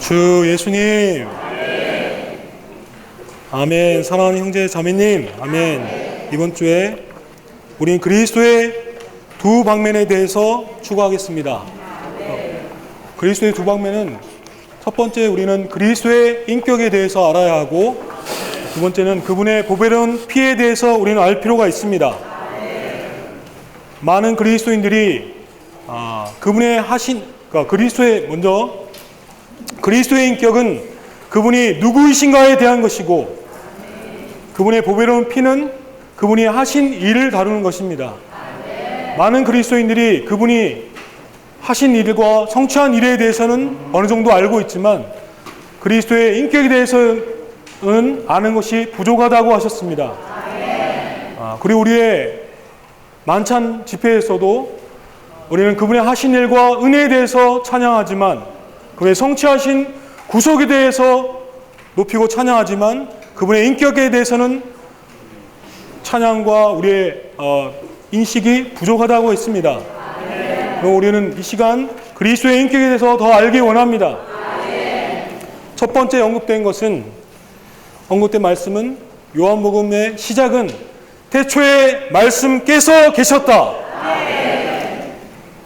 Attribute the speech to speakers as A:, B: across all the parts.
A: 주 예수님, 아멘. 사랑하는 형제 자매님, 아멘. 이번 주에 우린 그리스도의 두 방면에 대해서 추구하겠습니다. 그리스도의 두 방면은 첫 번째 우리는 그리스도의 인격에 대해서 알아야 하고, 두 번째는 그분의 보배로운 피에 대해서 우리는 알 필요가 있습니다. 많은 그리스도인들이 그분의 그리스도의 인격은 그분이 누구이신가에 대한 것이고, 그분의 보배로운 피는 그분이 하신 일을 다루는 것입니다. 많은 그리스도인들이 그분이 하신 일과 성취한 일에 대해서는 어느 정도 알고 있지만 그리스도의 인격에 대해서는 아는 것이 부족하다고 하셨습니다. 그리고 우리의 만찬 집회에서도 우리는 그분의 하신 일과 은혜에 대해서 찬양하지만, 그분의 성취하신 구속에 대해서 높이고 찬양하지만 그분의 인격에 대해서는 찬양과 우리의 인식이 부족하다고 했습니다. 그럼 우리는 이 시간 그리스도의 인격에 대해서 더 알기 원합니다. 첫 번째 언급된 말씀은 요한복음의 시작은 태초에 말씀께서 계셨다.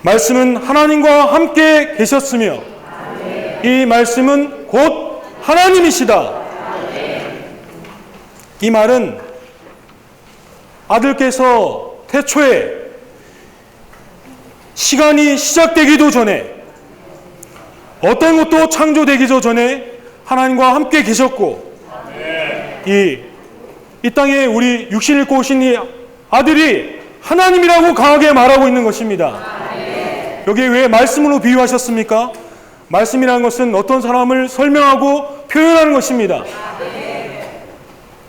A: 말씀은 하나님과 함께 계셨으며 이 말씀은 곧 하나님이시다. 이 말은 아들께서 태초에 시간이 시작되기도 전에, 어떤 것도 창조되기도 전에 하나님과 함께 계셨고, 이 땅에 우리 육신을 입고 오신 이 아들이 하나님이라고 강하게 말하고 있는 것입니다. 여기에 왜 말씀으로 비유하셨습니까? 말씀이라는 것은 어떤 사람을 설명하고 표현하는 것입니다.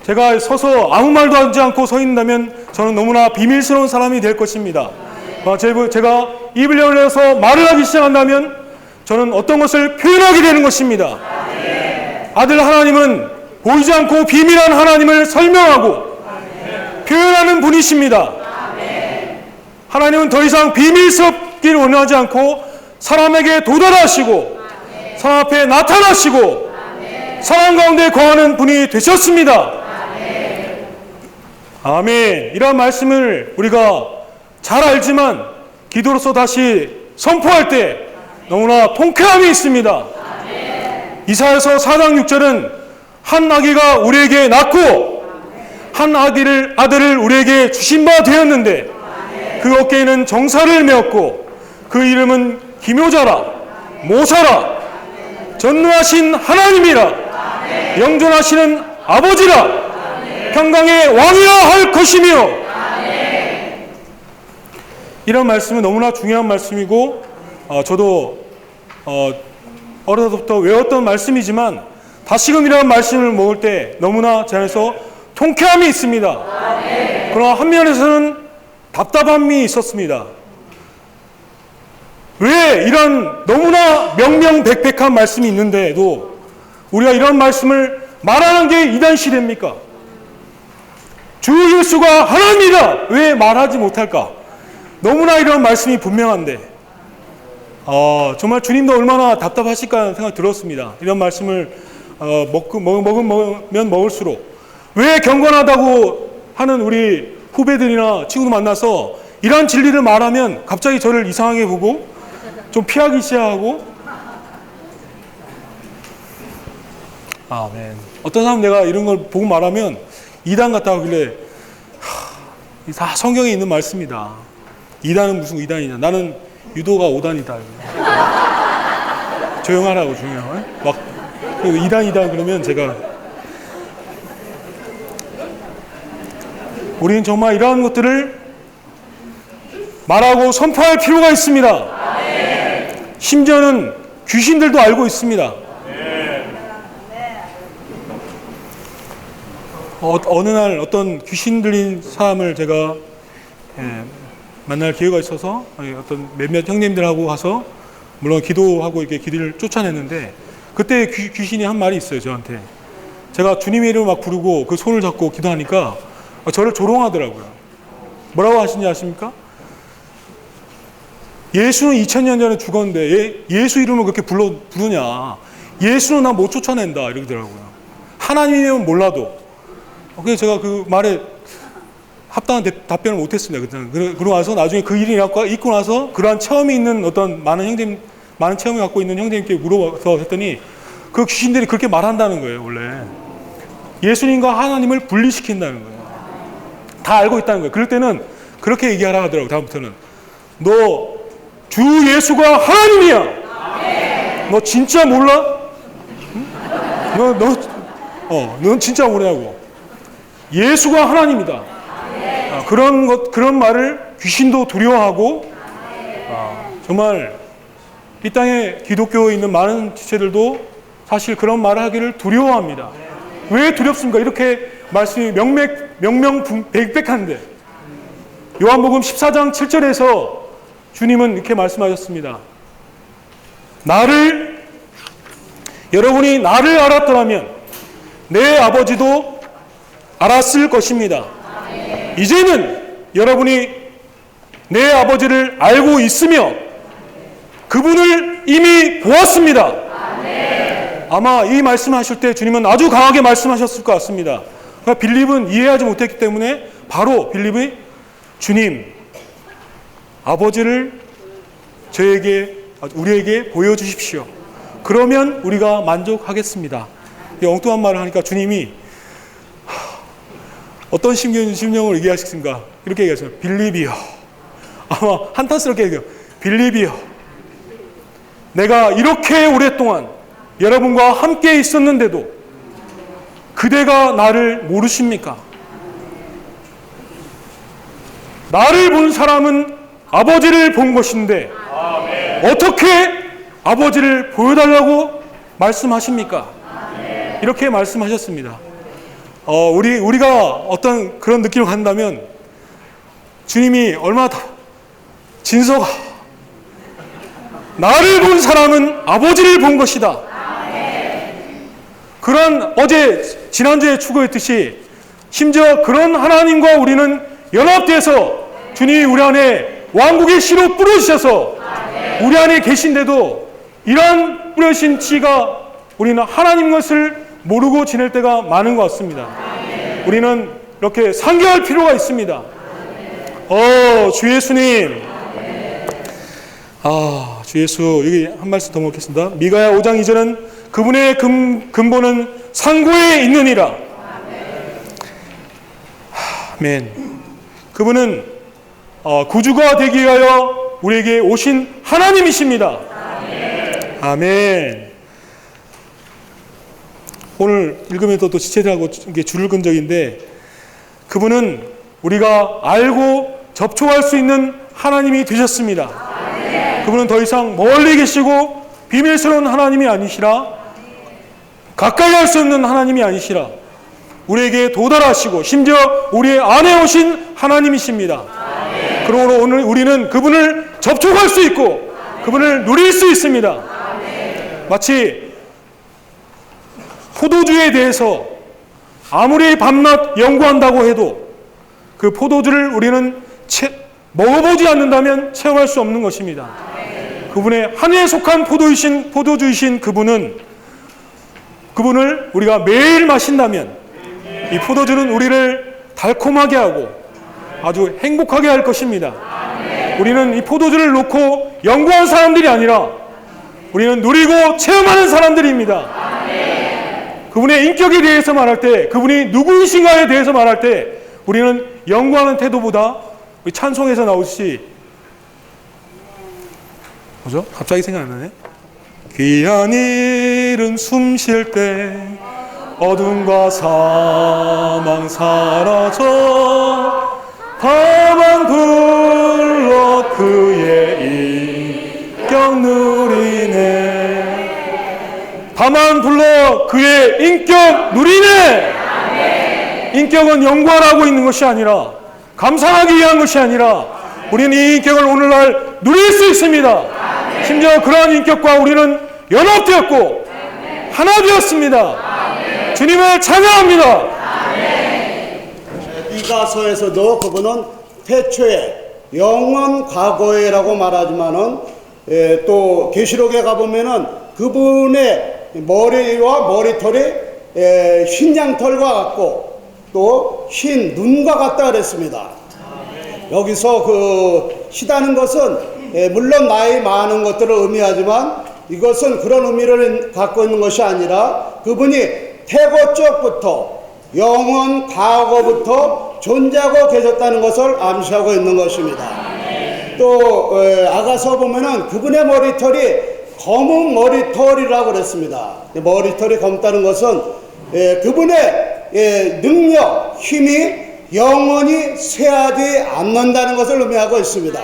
A: 제가 서서 아무 말도 하지 않고 서 있는다면 저는 너무나 비밀스러운 사람이 될 것입니다. 제가 입을 열어서 말을 하기 시작한다면 저는 어떤 것을 표현하게 되는 것입니다. 아들 하나님은 보이지 않고 비밀한 하나님을 설명하고 표현하는 분이십니다. 하나님은 더 이상 비밀스럽기를 원하지 않고 사람에게 도달하시고 사람 앞에 나타나시고 사람 가운데 거하는 분이 되셨습니다. 아멘. 이러한 말씀을 우리가 잘 알지만 기도로서 다시 선포할 때 너무나 통쾌함이 있습니다. 이사야서 4장 6절은 한 아기가 우리에게 낳고 한 아들을 우리에게 주신 바 되었는데 그 어깨에는 정사를 메었고 그 이름은 기묘자라 모사라 전능하신 하나님이라 영존하시는 아버지라 평강의 왕이라 할 것이며. 이런 말씀은 너무나 중요한 말씀이고 저도 어렸을 때부터 외웠던 말씀이지만 다시금 이런 말씀을 먹을 때 너무나 제 안에서 통쾌함이 있습니다. 그러나 한면에서는 답답함이 있었습니다. 왜 이런 너무나 명명백백한 말씀이 있는데도 우리가 이런 말씀을 말하는 게 이단시대입니까? 주 예수가 하나님이다 왜 말하지 못할까? 너무나 이런 말씀이 분명한데 정말 주님도 얼마나 답답하실까 하는 생각이 들었습니다. 이런 말씀을 먹으면 먹을수록 왜 경건하다고 하는 우리 후배들이나 친구들 만나서 이러한 진리를 말하면 갑자기 저를 이상하게 보고 좀 피하기 시작하고, 아멘. 어떤 사람 내가 이런 걸 보고 말하면 이단 같다 하길래 다 성경에 있는 말씀이다. 이단은 무슨 이단이냐. 나는 유도가 5단이다. 조용하라고 조용. 막 이단이다 그러면 제가 우리는 정말 이러한 것들을 말하고 선포할 필요가 있습니다. 심지어는 귀신들도 알고 있습니다. 어느 날 어떤 귀신 들린 사람을 제가 만날 기회가 있어서 어떤 몇몇 형님들하고 가서 물론 기도하고 이렇게 기도를 쫓아냈는데, 그때 귀신이 한 말이 있어요. 저한테 제가 주님의 이름을 막 부르고 그 손을 잡고 기도하니까 저를 조롱하더라고요. 뭐라고 하시는지 아십니까? 예수는 2000년 전에 죽었는데 예수 이름을 그렇게 부르냐. 예수는 나 못 쫓아낸다 이러더라고요. 하나님이면 몰라도. 그래서 제가 그 말에 합당한 답변을 못했습니다. 그러고 나서 나중에 그 일이 있고 나서 그러한 체험이 있는 어떤 많은 체험을 갖고 있는 형제님께 물어봐서 했더니 그 귀신들이 그렇게 말한다는 거예요. 원래 예수님과 하나님을 분리시킨다는 거예요. 다 알고 있다는 거예요. 그럴 때는 그렇게 얘기하라 하더라고요. 다음부터는 너 주 예수가 하나님이야. 너 진짜 몰라? 넌 진짜 모르냐고. 예수가 하나님이다. 그런 말을 귀신도 두려워하고, 정말 이 땅에 기독교에 있는 많은 지체들도 사실 그런 말을 하기를 두려워합니다. 왜 두렵습니까? 이렇게 말씀이 명명백백한데. 요한복음 14장 7절에서 주님은 이렇게 말씀하셨습니다. 여러분이 나를 알았더라면 내 아버지도 알았을 것입니다. 이제는 여러분이 내 아버지를 알고 있으며 그분을 이미 보았습니다. 아마 이 말씀하실 때 주님은 아주 강하게 말씀하셨을 것 같습니다. 그러니까 빌립은 이해하지 못했기 때문에 바로 빌립이 주님, 아버지를 우리에게 보여주십시오. 그러면 우리가 만족하겠습니다. 이 엉뚱한 말을 하니까 주님이 어떤 심령을 얘기하셨습니까? 이렇게 얘기하셨어요. 빌립이여. 아마 한탄스럽게 얘기해요. 빌립이여. 내가 이렇게 오랫동안 여러분과 함께 있었는데도 그대가 나를 모르십니까? 나를 본 사람은 아버지를 본 것인데 어떻게 아버지를 보여달라고 말씀하십니까? 이렇게 말씀하셨습니다. 우리가 어떤 그런 느낌을 갖는다면 주님이 얼마나 진서가 나를 본 사람은 아버지를 본 것이다. 그런 지난주에 추구했듯이 심지어 그런 하나님과 우리는 연합돼서 주님이 우리 안에 왕국의 씨로 뿌려주셔서 우리 안에 계신데도 이러한 뿌려주신 씨가 우리는 하나님 것을 모르고 지낼 때가 많은 것 같습니다. 우리는 이렇게 상기할 필요가 있습니다. 주 예수님. 주 예수, 여기 한 말씀 더 먹겠습니다. 미가야 5장 2절은 그분의 근본은 상고에 있느니라. 아멘. 그분은 구주가 되기 위하여 우리에게 오신 하나님이십니다. 아멘. 오늘 읽으면서 또 지체들하고 줄을 끈 적인데 그분은 우리가 알고 접촉할 수 있는 하나님이 되셨습니다. 그분은 더 이상 멀리 계시고 비밀스러운 하나님이 아니시라, 가까이 할 수 없는 하나님이 아니시라, 우리에게 도달하시고 심지어 우리의 안에 오신 하나님이십니다. 그러므로 오늘 우리는 그분을 접촉할 수 있고 그분을 누릴 수 있습니다. 마치 포도주에 대해서 아무리 밤낮 연구한다고 해도 그 포도주를 우리는 먹어보지 않는다면 체험할 수 없는 것입니다. 그분의 하늘에 속한 포도주이신 그분을 우리가 매일 마신다면 이 포도주는 우리를 달콤하게 하고 아주 행복하게 할 것입니다. 우리는 이 포도주를 놓고 연구한 사람들이 아니라 우리는 누리고 체험하는 사람들입니다. 그분의 인격에 대해서 말할 때, 그분이 누구이신가에 대해서 말할 때 우리는 연구하는 태도보다 우리 찬송에서 나오듯이 뭐죠? 갑자기 생각 안 나네. 귀한 일은 숨 쉴 때 어둠과 사망 사라져 다만 불러 그의 인격 누리네. 다만 불러 그의 인격 누리네. 인격은 연구하라고 있는 것이 아니라, 감상하기 위한 것이 아니라 우리는 이 인격을 오늘날 누릴 수 있습니다. 심지어 그러한 인격과 우리는 연합되었고 하나 되었습니다. 주님을 찬양합니다.
B: 이가서에서도 그분은 태초에 영원 과거에라고 말하지만은 또 계시록에 가보면은 그분의 머리와 머리털이 흰 양털과 같고 또 흰 눈과 같다 그랬습니다. 여기서 그 희다는 것은 물론 나이 많은 것들을 의미하지만 이것은 그런 의미를 갖고 있는 것이 아니라 그분이 태고적부터 영원 과거부터 존재하고 계셨다는 것을 암시하고 있는 것입니다. 또 아가서 보면은 그분의 머리털이 검은 머리털이라고 그랬습니다. 머리털이 검다는 것은 그분의 능력, 힘이 영원히 쇠하지 않는다는 것을 의미하고 있습니다.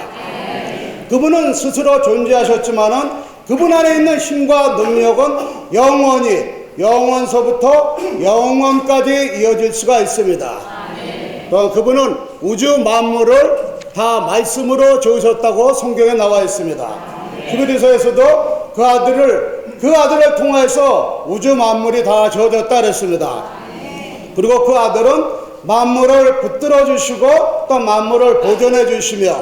B: 그분은 스스로 존재하셨지만은 그분 안에 있는 힘과 능력은 영원히 영원서부터 영원까지 이어질 수가 있습니다. 또 그분은 우주 만물을 다 말씀으로 지으셨다고 성경에 나와 있습니다. 히브리서에서도 그 아들을 통해서 우주 만물이 다 지어졌다 그랬습니다. 그리고 그 아들은 만물을 붙들어 주시고 또 만물을 보존해 주시며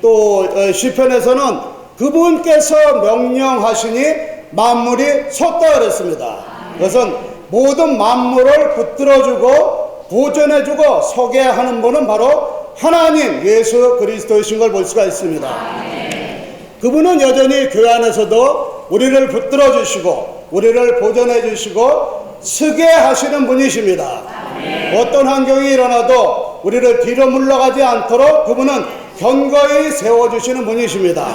B: 또 시편에서는 그분께서 명령하시니 만물이 섰다 그랬습니다. 그것은 모든 만물을 붙들어주고 보존해주고 서게 하는 분은 바로 하나님 예수 그리스도이신 걸 볼 수가 있습니다. 그분은 여전히 교회 안에서도 우리를 붙들어주시고 우리를 보존해주시고 서게 하시는 분이십니다. 어떤 환경이 일어나도 우리를 뒤로 물러가지 않도록 그분은 견고히 세워주시는 분이십니다.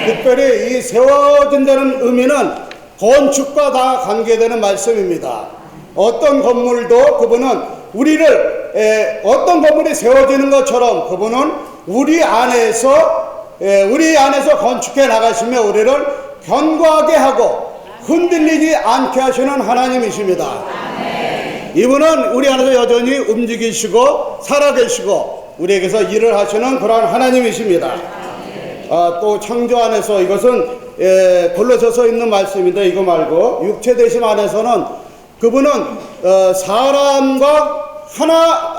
B: 특별히 이 세워진다는 의미는 건축과 다 관계되는 말씀입니다. 어떤 건물도 그분은 어떤 건물이 세워지는 것처럼 그분은 우리 안에서 건축해 나가시며 우리를 견고하게 하고 흔들리지 않게 하시는 하나님이십니다. 이분은 우리 안에서 여전히 움직이시고 살아계시고 우리에게서 일을 하시는 그러한 하나님이십니다. 또 창조 안에서 이것은 골로새서 있는 말씀인데 이거 말고 육체 되심 안에서는 그분은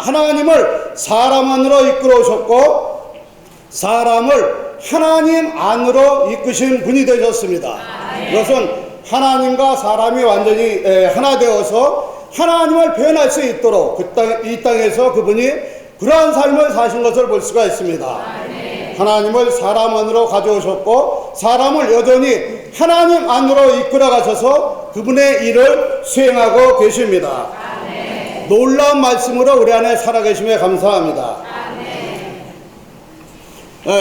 B: 하나님을 사람 안으로 이끌어 오셨고 사람을 하나님 안으로 이끄신 분이 되셨습니다. 이것은 하나님과 사람이 완전히 하나 되어서 하나님을 표현할 수 있도록 이 땅에서 그분이 그러한 삶을 사신 것을 볼 수가 있습니다. 하나님을 사람 안으로 가져오셨고 사람을 여전히 하나님 안으로 이끌어 가셔서 그분의 일을 수행하고 계십니다. 놀라운 말씀으로 우리 안에 살아계심에 감사합니다.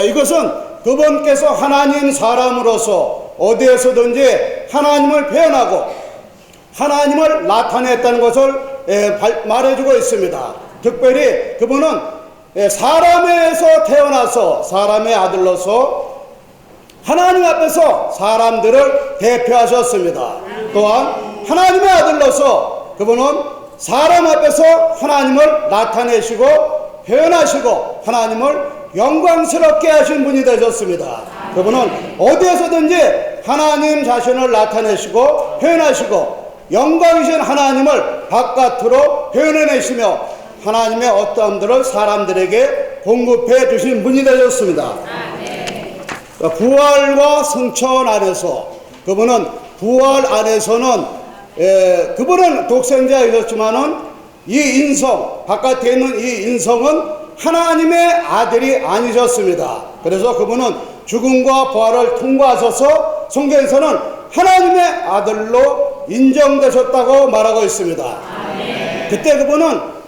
B: 이것은 그분께서 하나님 사람으로서 어디에서든지 하나님을 표현하고 하나님을 나타냈다는 것을 말해주고 있습니다. 특별히 그분은 사람에서 태어나서 사람의 아들로서 하나님 앞에서 사람들을 대표하셨습니다. 또한 하나님의 아들로서 그분은 사람 앞에서 하나님을 나타내시고 표현하시고 하나님을 영광스럽게 하신 분이 되셨습니다. 그분은 어디에서든지 하나님 자신을 나타내시고 표현하시고 영광이신 하나님을 바깥으로 표현해내시며 하나님의 어떠함들을 사람들에게 공급해 주신 분이 되셨습니다. 부활과 승천 안에서 그분은 부활 안에서는 그분은 독생자이셨지만은 이 인성 바깥에 있는 이 인성은 하나님의 아들이 아니셨습니다. 그래서 그분은 죽음과 부활을 통과하셔서 성경에서는 하나님의 아들로 인정되셨다고 말하고 있습니다. 그때 그분은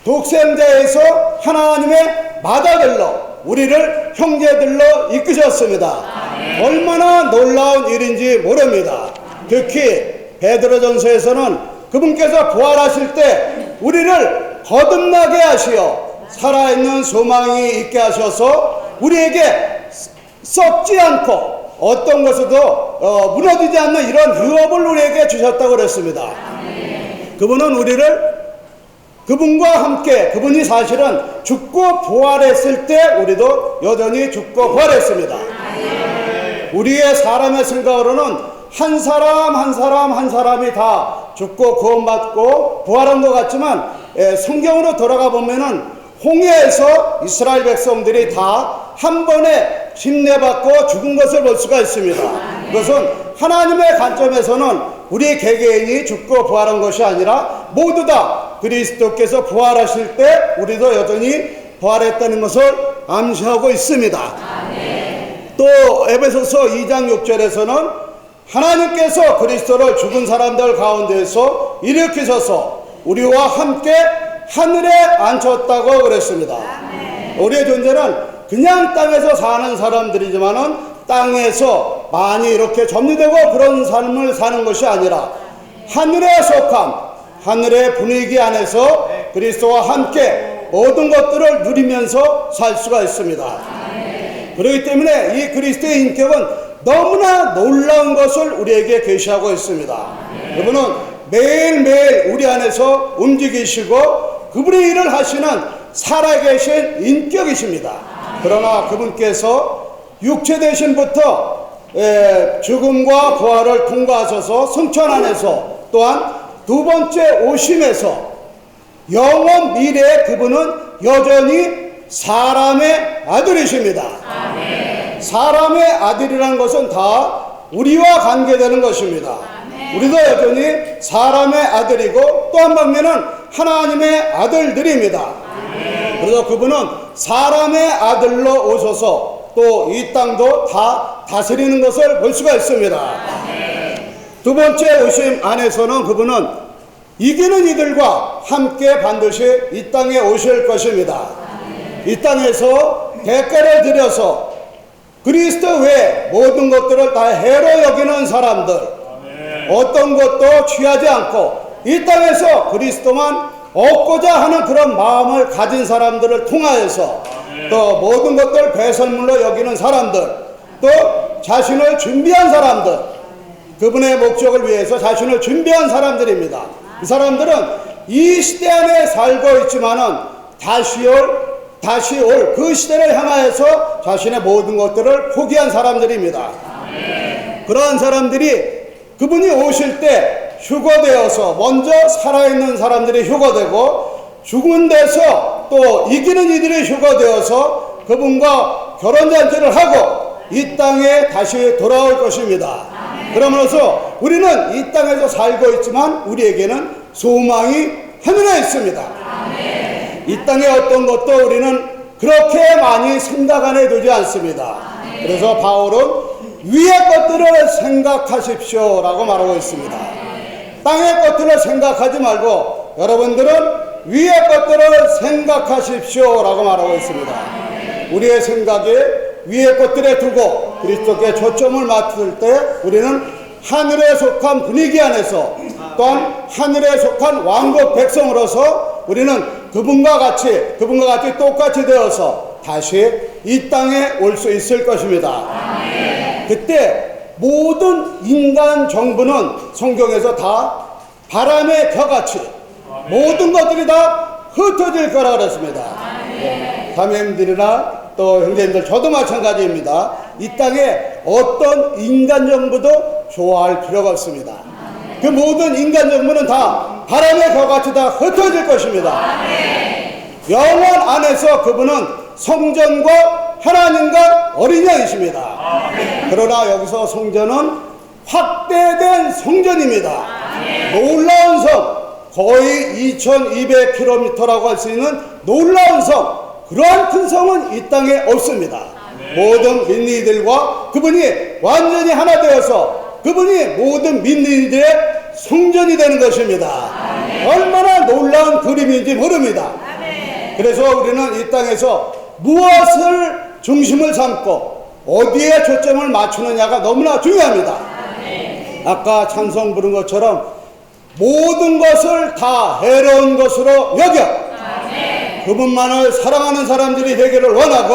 B: 독생자에서 하나님의 맏아들로 우리를 형제들로 이끄셨습니다. 얼마나 놀라운 일인지 모릅니다. 특히 베드로전서에서는 그분께서 부활하실 때 우리를 거듭나게 하시어 살아있는 소망이 있게 하셔서 우리에게 썩지 않고 어떤 것에도 무너지지 않는 이런 유업을 우리에게 주셨다고 그랬습니다. 그분은 우리를 그분과 함께 그분이 사실은 죽고 부활했을 때 우리도 여전히 죽고 부활했습니다. 우리의 사람의 생각으로는 한 사람이 다 죽고 구원받고 부활한 것 같지만 성경으로 돌아가 보면은 홍해에서 이스라엘 백성들이 다 한 번에 침례받고 죽은 것을 볼 수가 있습니다. 그것은 하나님의 관점에서는 우리 개개인이 죽고 부활한 것이 아니라 모두 다 그리스도께서 부활하실 때 우리도 여전히 부활했다는 것을 암시하고 있습니다. 또 에베소서 2장 6절에서는 하나님께서 그리스도를 죽은 사람들 가운데서 일으키셔서 우리와 함께 하늘에 앉혔다고 그랬습니다. 우리의 존재는 그냥 땅에서 사는 사람들이지만은 땅에서 많이 이렇게 점유되고 그런 삶을 사는 것이 아니라 하늘에 속한 하늘의 분위기 안에서 그리스도와 함께 모든 것들을 누리면서 살 수가 있습니다. 그렇기 때문에 이 그리스도의 인격은 너무나 놀라운 것을 우리에게 계시하고 있습니다. 그분은 매일매일 우리 안에서 움직이시고 그분의 일을 하시는 살아계신 인격이십니다. 그러나 그분께서 육체 대신부터 죽음과 부활을 통과하셔서 성천 안에서 또한 두 번째 오심에서 영원 미래의 그분은 여전히 사람의 아들이십니다. 사람의 아들이라는 것은 다 우리와 관계되는 것입니다. 우리도 여전히 사람의 아들이고 또 한 방면은 하나님의 아들들입니다. 그래서 그분은 사람의 아들로 오셔서 또 이 땅도 다 다스리는 것을 볼 수가 있습니다. 두 번째 오심 안에서는 그분은 이기는 이들과 함께 반드시 이 땅에 오실 것입니다. 이 땅에서 대가를 들여서 그리스도 외에 모든 것들을 다 해로 여기는 사람들, 어떤 것도 취하지 않고 이 땅에서 그리스도만 얻고자 하는 그런 마음을 가진 사람들을 통하여서 또 모든 것들 배설물로 여기는 사람들, 또 자신을 준비한 사람들, 그분의 목적을 위해서 자신을 준비한 사람들입니다. 이 사람들은 이 시대 안에 살고 있지만은 다시 올 그 시대를 향하여서 자신의 모든 것들을 포기한 사람들입니다. 그러한 사람들이 그분이 오실 때 휴거되어서 먼저 살아있는 사람들이 휴거되고 죽은 데서 또 이기는 이들이 휴거되어서 그분과 결혼잔치를 하고 이 땅에 다시 돌아올 것입니다. 그러면서 우리는 이 땅에서 살고 있지만 우리에게는 소망이 하늘에 있습니다. 이 땅의 어떤 것도 우리는 그렇게 많이 생각 안에 두지 않습니다. 그래서 바울은 위의 것들을 생각하십시오 라고 말하고 있습니다. 땅의 것들을 생각하지 말고 여러분들은 위의 것들을 생각하십시오 라고 말하고 있습니다. 우리의 생각에 위의 것들에 두고 그리스도께 초점을 맞출 때 우리는 하늘에 속한 분위기 안에서 또한 하늘에 속한 왕국 백성으로서 우리는 그분과 같이 똑같이 되어서 다시 이 땅에 올 수 있을 것입니다. 그때 모든 인간 정부는 성경에서 다 바람의 벼같이 모든 것들이 다 흩어질 거라 그랬습니다. 자매님들이나 또 형제님들 저도 마찬가지입니다. 이 땅에 어떤 인간 정부도 좋아할 필요가 없습니다. 그 모든 인간 정부는 다 바람의 벼같이 다 흩어질 것입니다. 영원 안에서 그분은 성전과 하나님과 어린 양이십니다. 그러나 여기서 성전은 확대된 성전입니다. 놀라운 성, 거의 2200km라고 할 수 있는 놀라운 성, 그러한 큰 성은 이 땅에 없습니다. 모든 믿는 이들과 그분이 완전히 하나 되어서 그분이 모든 믿는 이들의 성전이 되는 것입니다. 얼마나 놀라운 그림인지 모릅니다. 그래서 우리는 이 땅에서 무엇을 중심을 삼고 어디에 초점을 맞추느냐가 너무나 중요합니다. 아까 찬송 부른 것처럼 모든 것을 다 해로운 것으로 여겨 그분만을 사랑하는 사람들이 되기를 원하고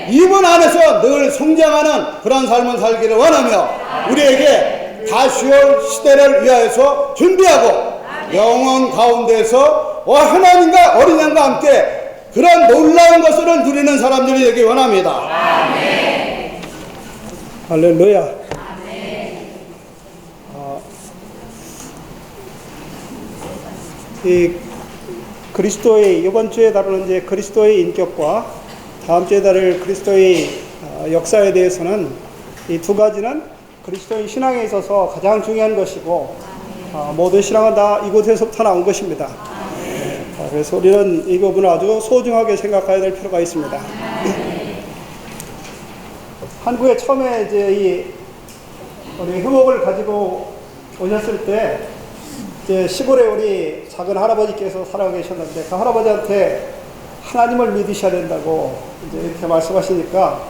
B: 이분 안에서 늘 성장하는 그런 삶을 살기를 원하며 우리에게 다시 올 시대를 위하여서 준비하고 영원 가운데서 하나님과 어린 양과 함께 그런 놀라운 것을 누리는 사람들이 되기 원합니다. 할렐루야.
C: 이 그리스도의 이번 주에 다루는 이제 그리스도의 인격과 다음 주에 다룰 그리스도의 역사에 대해서는 이 두 가지는 그리스도인 신앙에 있어서 가장 중요한 것이고 모든 신앙은 다 이곳에서부터 나온 것입니다. 그래서 우리는 이 부분을 아주 소중하게 생각해야 될 필요가 있습니다. 한국에 처음에 이제 우리 효목을 가지고 오셨을 때 이제 시골에 우리 작은 할아버지께서 살아 계셨는데 그 할아버지한테 하나님을 믿으셔야 된다고 이제 이렇게 말씀하시니까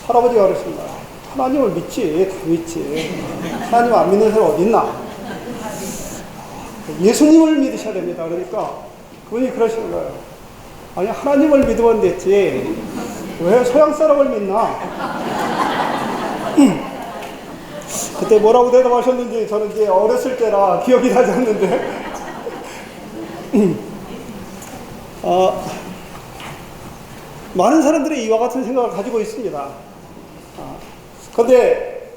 C: 할아버지가 그랬습니다. 하나님을 믿지, 다 믿지. 하나님 안 믿는 사람 어디 있나? 예수님을 믿으셔야 됩니다. 그러니까 그분이 그러시는 거예요. 아니, 하나님을 믿으면 됐지. 왜 서양 사람을 믿나? 그때 뭐라고 대답하셨는지 저는 이제 어렸을 때라 기억이 나지 않는데. 많은 사람들이 이와 같은 생각을 가지고 있습니다. 그런데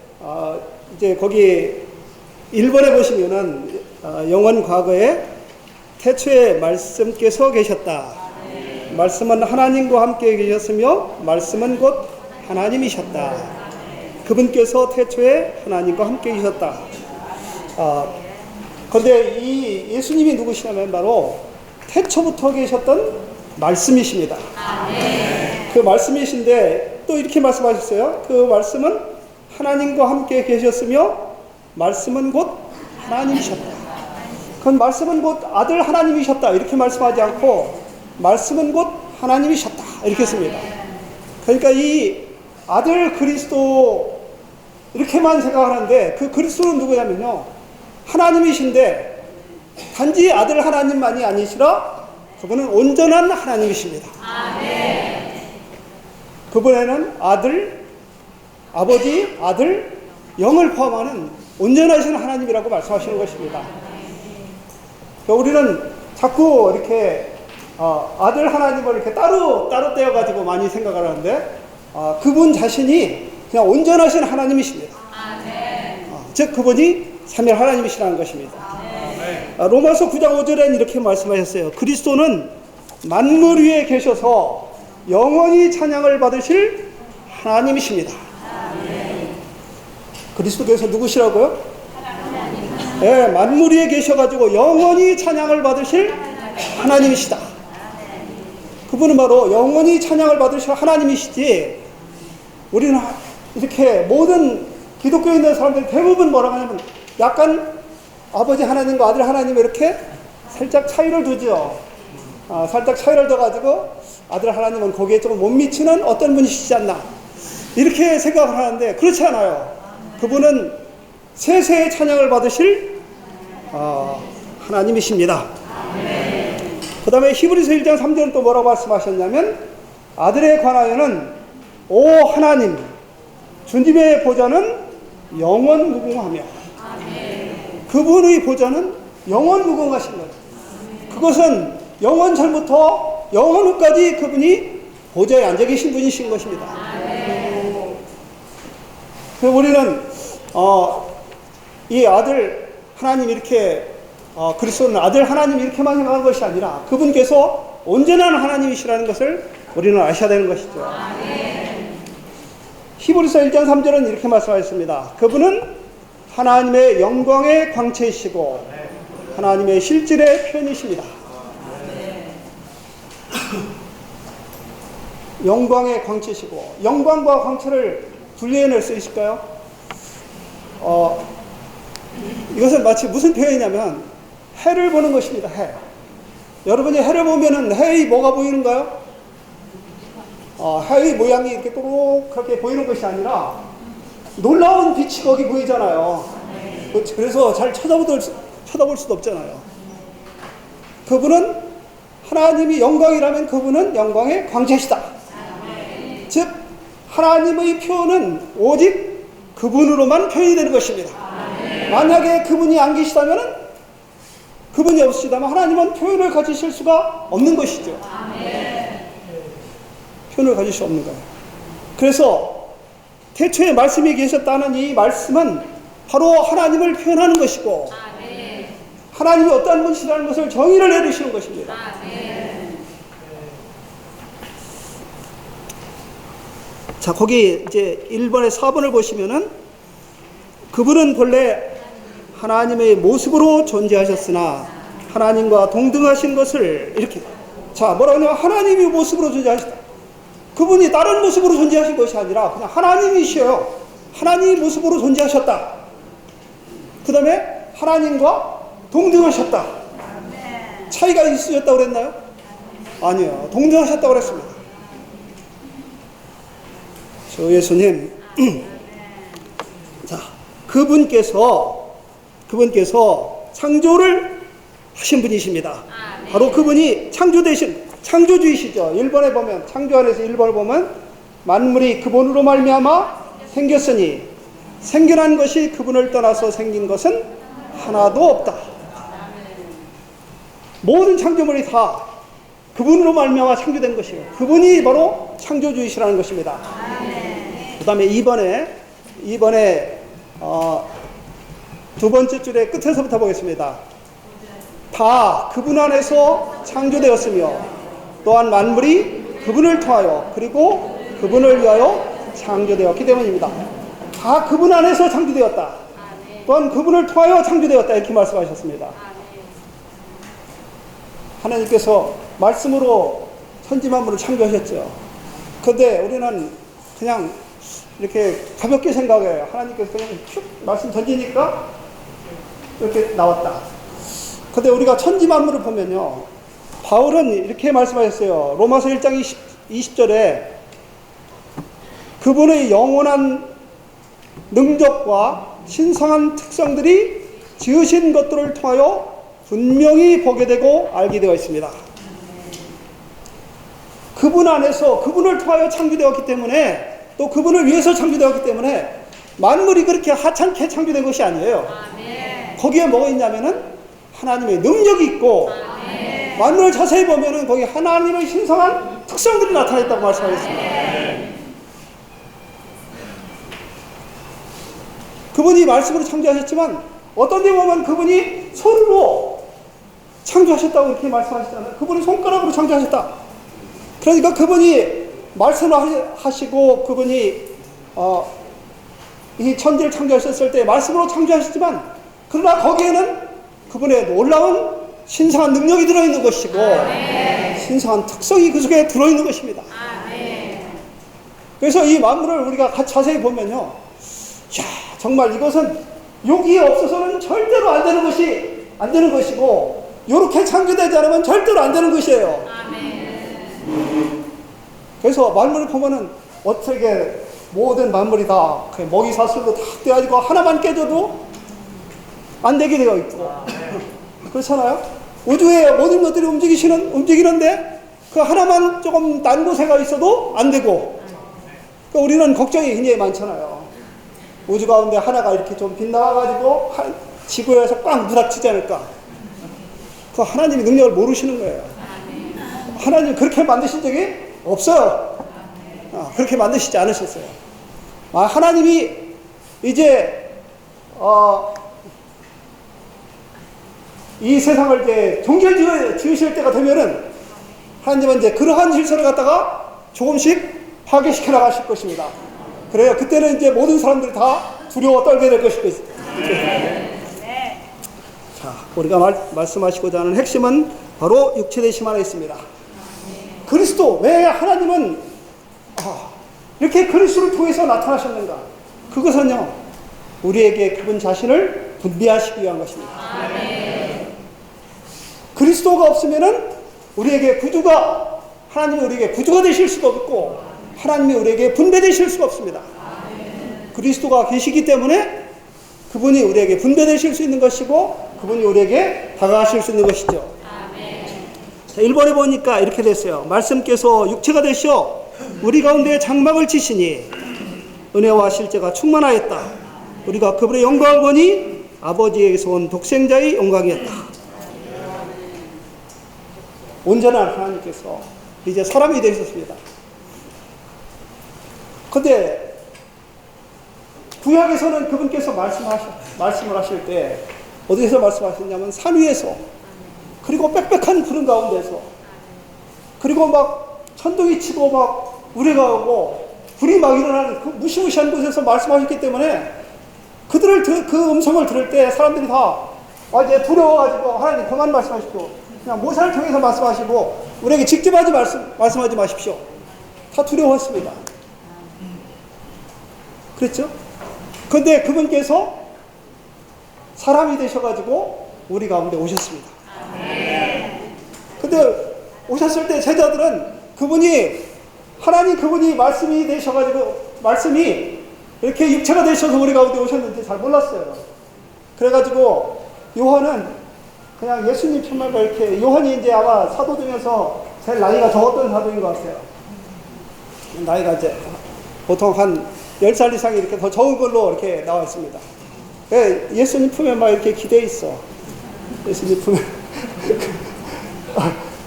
C: 이제 거기 1번에 보시면은 영원 과거에 태초에 말씀께서 계셨다. 말씀은 하나님과 함께 계셨으며 말씀은 곧 하나님이셨다. 그분께서 태초에 하나님과 함께 계셨다. 그런데 이 예수님이 누구시냐면 바로 태초부터 계셨던 말씀이십니다. 그 말씀이신데 또 이렇게 말씀하셨어요. 그 말씀은 하나님과 함께 계셨으며 말씀은 곧 하나님이셨다. 그 말씀은 곧 아들 하나님이셨다 이렇게 말씀하지 않고 말씀은 곧 하나님이셨다 이렇게 씁니다. 그러니까 이 아들 그리스도 이렇게만 생각하는데 그 그리스도는 누구냐면요, 하나님이신데 단지 아들 하나님만이 아니시라 그분은 온전한 하나님이십니다. 그분에는 아들, 아버지, 아들, 영을 포함하는 온전하신 하나님이라고 말씀하시는 것입니다. 우리는 자꾸 이렇게 아들 하나님을 이렇게 따로 떼어가지고 많이 생각을 하는데 그분 자신이 그냥 온전하신 하나님이십니다. 즉 그분이 삼위일 하나님이시라는 것입니다. 로마서 9장 5절에는 이렇게 말씀하셨어요. 그리스도는 만물 위에 계셔서 영원히 찬양을 받으실 하나님이십니다. 그리스도께서 누구시라고요? 네, 만물 위에 계셔가지고 영원히 찬양을 받으실 하나님이시다. 그분은 바로 영원히 찬양을 받으실 하나님이시지, 우리는 이렇게 모든 기독교에 있는 사람들이 대부분 뭐라고 하냐면 약간 아버지 하나님과 아들 하나님 이렇게 살짝 차이를 두죠. 살짝 차이를 둬가지고 아들 하나님은 거기에 조금 못 미치는 어떤 분이시지 않나 이렇게 생각을 하는데 그렇지 않아요. 그분은 세세의 찬양을 받으실 하나님이십니다. 그 다음에 히브리서 1장 3절은 또 뭐라고 말씀하셨냐면 아들에 관하여는 오 하나님 주님의 보좌는 영원 무궁하며, 그분의 보좌는 영원 무궁하신 거예요. 그것은 영원 전부터 영원 후까지 그분이 보좌에 앉아 계신 분이신 것입니다. 그래서 우리는 이 아들 하나님 이렇게 그리스도는 아들 하나님 이렇게만 생각하는 것이 아니라 그분께서 온전한 하나님이시라는 것을 우리는 아셔야 되는 것이죠. 히브리서 1장 3절은 이렇게 말씀하셨습니다. 그분은 하나님의 영광의 광채이시고 하나님의 실질의 표현이십니다. 영광의 광채이시고, 영광과 광채를 분리해낼 수 있을까요? 이것은 마치 무슨 표현이냐면 해를 보는 것입니다. 해. 여러분이 해를 보면은 해의 뭐가 보이는가요? 해의 모양이 이렇게 그렇게 보이는 것이 아니라 놀라운 빛이 거기 보이잖아요. 그래서 잘 쳐다볼 수도 없잖아요. 그분은 하나님이 영광이라면 그분은 영광의 광채시다. 즉 하나님의 표현은 오직 그분으로만 표현이 되는 것입니다. 만약에 그분이 안 계시다면, 그분이 없으시다면 하나님은 표현을 가지실 수가 없는 것이죠. 표현을 가질 수 없는 거예요. 그래서 태초에 말씀이 계셨다는 이 말씀은 바로 하나님을 표현하는 것이고 하나님이 어떠한 분이시라는 것을 정의를 내리시는 것입니다. 자, 거기 이제 1번에 4번을 보시면은 그분은 본래 하나님의 모습으로 존재하셨으나 하나님과 동등하신 것을 이렇게, 자, 뭐라 그러냐면 하나님의 모습으로 존재하셨다. 그분이 다른 모습으로 존재하신 것이 아니라 그냥 하나님이셔요. 하나님의 모습으로 존재하셨다. 그 다음에 하나님과 동등하셨다. 차이가 있으셨다고 그랬나요? 아니요. 동등하셨다고 그랬습니다. 저 예수님, 자, 그분께서 창조를 하신 분이십니다. 바로 그분이 창조주이시죠. 1번에 보면, 창조 안에서 1번을 보면 만물이 그분으로 말미암아 생겼으니 생겨난 것이 그분을 떠나서 생긴 것은 하나도 없다. 모든 창조물이 다 그분으로 말미암아 창조된 것이에요. 그분이 바로 창조주이시라는 것입니다. 그 다음에 2번에 두 번째 줄의 끝에서부터 보겠습니다. 다 그분 안에서 창조되었으며 또한 만물이 그분을 통하여 그리고 그분을 위하여 창조되었기 때문입니다. 다 그분 안에서 창조되었다. 또한 그분을 통하여 창조되었다. 이렇게 말씀하셨습니다. 하나님께서 말씀으로 천지만물을 창조하셨죠. 그런데 우리는 그냥 이렇게 가볍게 생각해요. 하나님께서 그냥 쭉 말씀 던지니까 이렇게 나왔다. 근데 우리가 천지만물을 보면요, 바울은 이렇게 말씀하셨어요. 로마서 1장 20절에 그분의 영원한 능력과 신성한 특성들이 지으신 것들을 통하여 분명히 보게 되고 알게 되어 있습니다. 그분 안에서 그분을 통하여 창조되었기 때문에, 또 그분을 위해서 창조되었기 때문에 만물이 그렇게 하찮게 창조된 것이 아니에요. 거기에 뭐가 있냐면은 하나님의 능력이 있고, 만물을 자세히 보면은 거기 하나님의 신성한 특성들이 나타났다고 말씀하셨습니다. 그분이 말씀으로 창조하셨지만 어떤 데 보면 그분이 손으로 창조하셨다고 이렇게 말씀하셨잖아요. 그분이 손가락으로 창조하셨다. 그러니까 그분이 말씀을 하시고 그분이 이 천지를 창조하셨을 때 말씀으로 창조하셨지만, 그러나 거기에는 그분의 놀라운 신성한 능력이 들어있는 것이고 신성한 특성이 그 속에 들어있는 것입니다. 그래서 이 만물을 우리가 자세히 보면요, 야, 정말 이것은 여기에 없어서는 절대로 안 되는 것이고, 이렇게 창조되지 않으면 절대로 안 되는 것이에요. 그래서 만물을 보면은 어떻게 모든 만물이 다 먹이 사슬로 다 떼가지고 하나만 깨져도 안 되게 되어 있고, 그렇잖아요. 우주에 모든 것들이 움직이는데 그 하나만 조금 딴 곳에 가 있어도 안 되고, 그러니까 우리는 걱정이 굉장히 많잖아요. 우주 가운데 하나가 이렇게 좀 빗나가가지고 지구에서 꽉 부닥치지 않을까. 그 하나님의 능력을 모르시는 거예요. 하나님 그렇게 만드신 적이 없어요. 그렇게 만드시지 않으셨어요. 하나님이 이제 이 세상을 이제 종결 지으실 때가 되면은 하나님은 이제 그러한 질서를 갖다가 조금씩 파괴시켜 나가실 것입니다. 그래요. 그때는 이제 모든 사람들이 다 두려워 떨게 될 것입니다. 자, 우리가 말씀하시고자 하는 핵심은 바로 육체되심 안에 있습니다. 그리스도, 왜 하나님은 이렇게 그리스도를 통해서 나타나셨는가? 그것은요, 우리에게 그분 자신을 분비하시기 위한 것입니다. 그리스도가 없으면은 우리에게 하나님이 우리에게 구주가 되실 수가 없고, 하나님이 우리에게 분배되실 수가 없습니다. 그리스도가 계시기 때문에 그분이 우리에게 분배되실 수 있는 것이고, 그분이 우리에게 다가가실 수 있는 것이죠. 자, 1번에 보니까 이렇게 됐어요. 말씀께서 육체가 되시어 우리 가운데 장막을 치시니 은혜와 실제가 충만하였다. 우리가 그분의 영광을 보니 아버지에게서 온 독생자의 영광이었다. 온전한 하나님께서 이제 사람이 되셨습니다. 그런데 구약에서는 그분께서 말씀을 하실 때 어디서 말씀하셨냐면 산 위에서, 그리고 빽빽한 구름 가운데서, 그리고 막 천둥이 치고 막 우레가 오고 불이 막 일어나는 그 무시무시한 곳에서 말씀하셨기 때문에 그 음성을 들을 때 사람들이 다 이제 두려워가지고 하나님 그만 말씀하십시오. 그냥 모세를 통해서 말씀하시고 우리에게 직접 말씀하지 마십시오. 다 두려워했습니다. 그랬죠? 근데 그분께서 사람이 되셔가지고 우리 가운데 오셨습니다. 근데 오셨을 때 제자들은 그분이 말씀이 되셔가지고 말씀이 이렇게 육체가 되셔서 우리 가운데 오셨는지 잘 몰랐어요. 그래가지고 요한은 그냥 예수님 편만 이렇게, 요한이 이제 아마 사도 중에서 제일 나이가 적었던 사도인 것 같아요. 나이가 이제 보통 한 10살 이상이 이렇게 더 적은 걸로 이렇게 나와 있습니다. 예수님 품에 막 이렇게 기대 있어. 예수님 품에.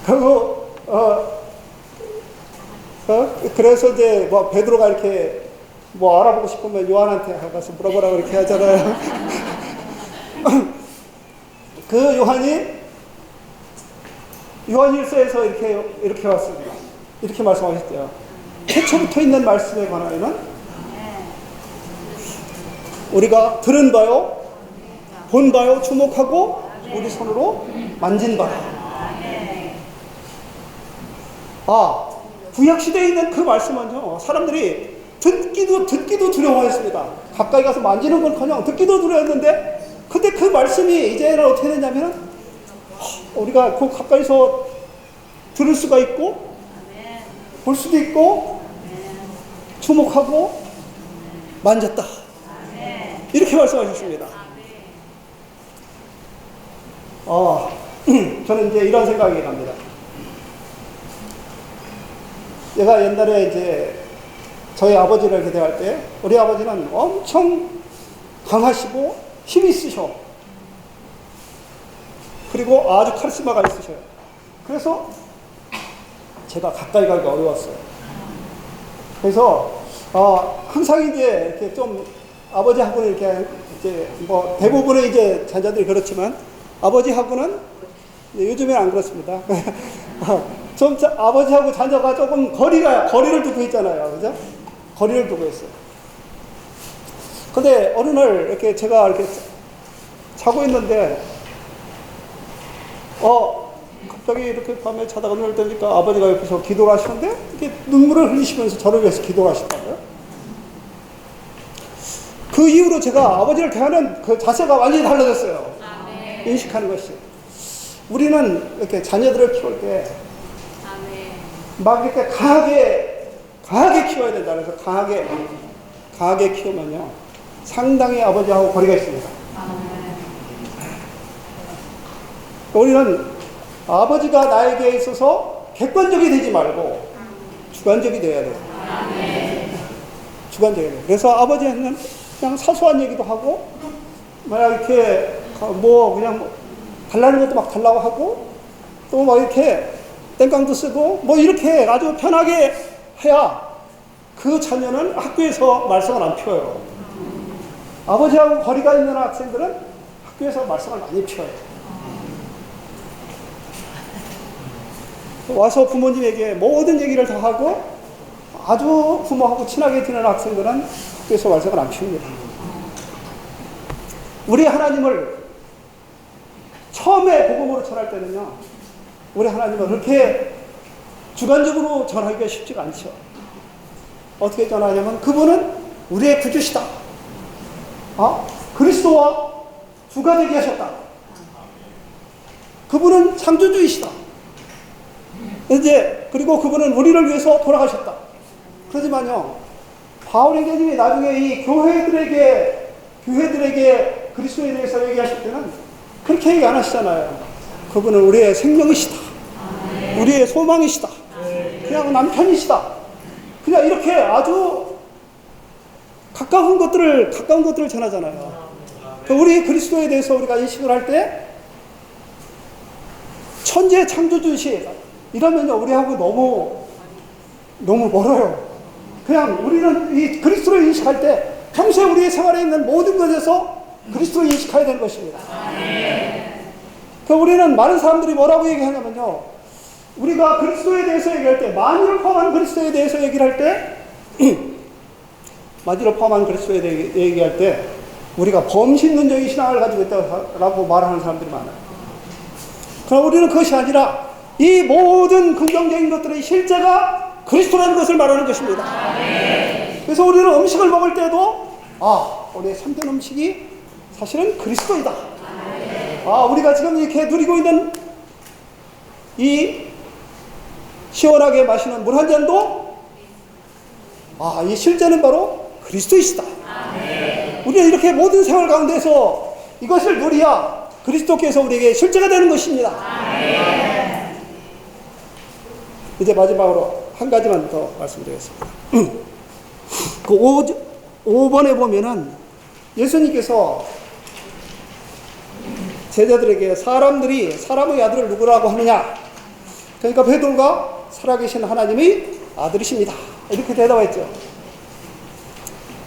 C: 그리고, 그래서 이제 뭐 베드로가 이렇게 뭐 알아보고 싶으면 요한한테 가서 물어보라고 이렇게 하잖아요. 그 요한일서에서 이렇게 왔습니다. 이렇게 말씀하셨대요. 태초부터 있는 말씀에 관하여는 우리가 들은 바요, 본 바요, 주목하고 우리 손으로 만진 바요. 구약시대에 있는 그 말씀은요, 사람들이 듣기도 두려워했습니다. 가까이 가서 만지는 건커녕 듣기도 두려워했는데, 근데 그 말씀이 이제는 어떻게 되냐면, 우리가 그 가까이서 들을 수가 있고, 볼 수도 있고, 주목하고, 만졌다. 이렇게 말씀하셨습니다. 저는 이제 이런 생각이 납니다. 제가 옛날에 이제 저희 아버지를 기대할 때, 우리 아버지는 엄청 강하시고 힘이 있으셔. 그리고 아주 카리스마가 있으셔요. 그래서 제가 가까이 가기가 어려웠어요. 그래서 항상 이제 이렇게 좀 아버지하고는 이렇게 이제 뭐 대부분의 이제 자녀들이 그렇지만 아버지하고는 요즘엔 안 그렇습니다. 좀 아버지하고 자녀가 조금 거리를 두고 있잖아요. 그죠? 거리를 두고 있어요. 근데 어느 날 이렇게 제가 이렇게 자고 있는데, 갑자기 이렇게 밤에 자다가 눈을 뜨니까 아버지가 옆에서 기도를 하시는데, 이렇게 눈물을 흘리시면서 저를 위해서 기도를 하셨다고요. 그 이후로 제가 아버지를 대하는 그 자세가 완전히 달라졌어요. 인식하는 것이. 우리는 이렇게 자녀들을 키울 때, 막 이렇게 강하게 키워야 된다. 그래서 강하게 키우면요, 상당히 아버지하고 거리가 있습니다. 우리는 아버지가 나에게 있어서 객관적이 되지 말고 주관적이 되어야 돼요. 주관적이 돼요. 그래서 아버지는 그냥 사소한 얘기도 하고, 만약 이렇게 그냥 달라는 것도 막 달라고 하고, 또 막 이렇게 땡깡도 쓰고, 뭐 이렇게 아주 편하게 해야 그 자녀는 학교에서 말썽을 안 피워요. 아버지하고 거리가 있는 학생들은 학교에서 말썽을 많이 피워요. 와서 부모님에게 모든 얘기를 다 하고 아주 부모하고 친하게 지내는 학생들은 학교에서 말썽을 안 피웁니다. 우리 하나님을 처음에 복음으로 전할 때는요, 우리 하나님은 그렇게 주관적으로 전하기가 쉽지가 않죠. 어떻게 전하냐면, 그분은 우리의 구주시다. 그리스도와 주가 되게 하셨다. 그분은 창조주이시다. 그리고 그분은 우리를 위해서 돌아가셨다. 그러지만요, 바울에게 나중에 이 교회들에게 그리스도에 대해서 얘기하실 때는 그렇게 얘기 안 하시잖아요. 그분은 우리의 생명이시다. 우리의 소망이시다. 그냥 남편이시다. 그냥 이렇게 아주 가까운 것들을 전하잖아요. 우리 그리스도에 대해서 우리가 인식을 할 때, 천재 창조주시 이러면요, 우리하고 너무 멀어요. 그냥 우리는 이 그리스도를 인식할 때 평소에 우리의 생활에 있는 모든 것에서 그리스도를 인식해야 되는 것입니다. 우리는 많은 사람들이 뭐라고 얘기하냐면요, 우리가 그리스도에 대해서 얘기할 때, 만유를 포함한 그리스도에 대해서 얘기를 할 때, 만유를 포함한 그리스도에 대해 얘기할 때, 우리가 범신론적인 신앙을 가지고 있다고 말하는 사람들이 많아요. 그러나 우리는 그것이 아니라 이 모든 긍정적인 것들의 실제가 그리스도라는 것을 말하는 것입니다. 그래서 우리는 음식을 먹을 때도 우리의 참된 음식이 사실은 그리스도이다. 우리가 지금 이렇게 누리고 있는 이 시원하게 마시는 물 한 잔도 이 실제는 바로 그리스도이시다. 우리는 이렇게 모든 생활 가운데서 이것을 누려야 그리스도께서 우리에게 실제가 되는 것입니다. 이제 마지막으로 한 가지만 더 말씀드리겠습니다. 그 5번에 보면은 예수님께서 제자들에게 사람의 아들을 누구라고 하느냐? 그러니까 베드로가 살아계신 하나님의 아들이십니다. 이렇게 대답했죠.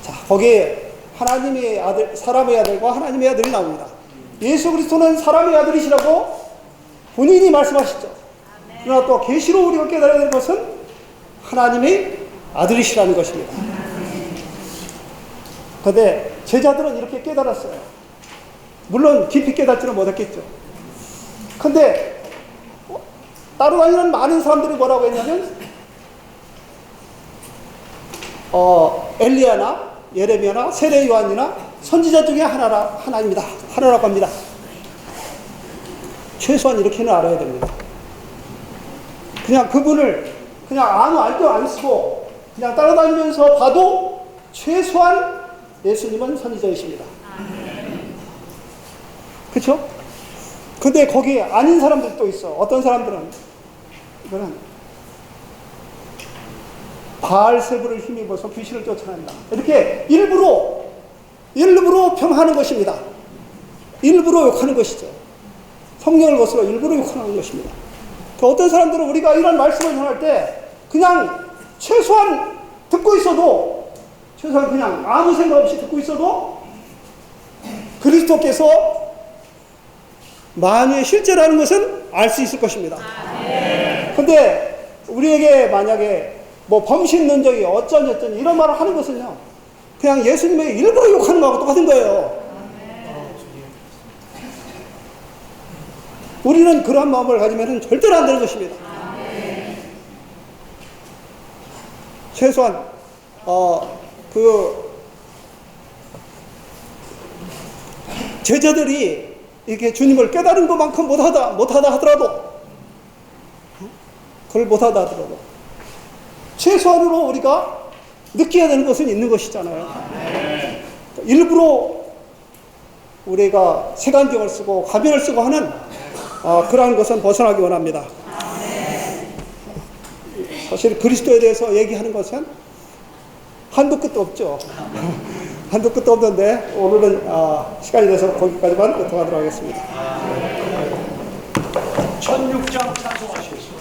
C: 자, 거기에 하나님의 아들, 사람의 아들과 하나님의 아들이 나옵니다. 예수 그리스도는 사람의 아들이시라고 본인이 말씀하시죠. 그러나 또 계시로 우리가 깨달아야 될 것은 하나님의 아들이시라는 것입니다. 그런데 제자들은 이렇게 깨달았어요. 물론 깊이 깨닫지는 못했겠죠. 근데 따라다니는 많은 사람들이 뭐라고 했냐면 엘리야나 예레미야나 세례 요한이나 선지자 중에 하나라고 합니다. 최소한 이렇게는 알아야 됩니다. 그냥 그분을 그냥 아무 알도 안 쓰고 그냥 따라다니면서 봐도 최소한 예수님은 선지자이십니다. 그렇죠? 근데 거기에 아닌 사람들도 있어. 어떤 사람들은 이거는 바알세부를 힘입어서 귀신을 쫓아낸다. 이렇게 일부러 평하는 것입니다. 일부러 욕하는 것이죠. 성령을 거스러 일부러 욕하는 것입니다. 어떤 사람들은 우리가 이런 말씀을 전할 때 그냥 최소한 듣고 있어도 최소한 그냥 아무 생각 없이 듣고 있어도 그리스도께서 만유의 실제라는 것은 알 수 있을 것입니다. 그런데 우리에게 만약에 뭐 범신론적이 어쩌니 이런 말을 하는 것은요, 그냥 예수님의 일부러 욕하는 거하고 똑같은 거예요. 우리는 그러한 마음을 가지면 절대로 안 되는 것입니다. 최소한 제자들이 이렇게 주님을 깨달은 것만큼 못하다 하더라도 그걸 못하다 하더라도 최소한으로 우리가 느껴야 되는 것은 있는 것이잖아요. 일부러 우리가 색안경을 쓰고 가면을 쓰고 하는 그러한 것은 벗어나기 원합니다. 사실 그리스도에 대해서 얘기하는 것은 한도 끝도 없죠. 한도 끝도 없는데 오늘은 시간이 돼서 거기까지만 교통하도록 하겠습니다.
D: 16장 찬송하시겠습니다.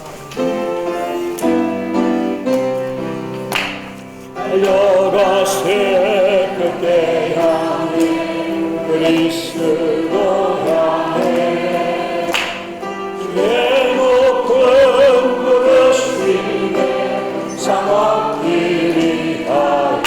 D: 달려가세 그때 향해 그리스도 향해 주의 높은 부르심에 상하기 위하여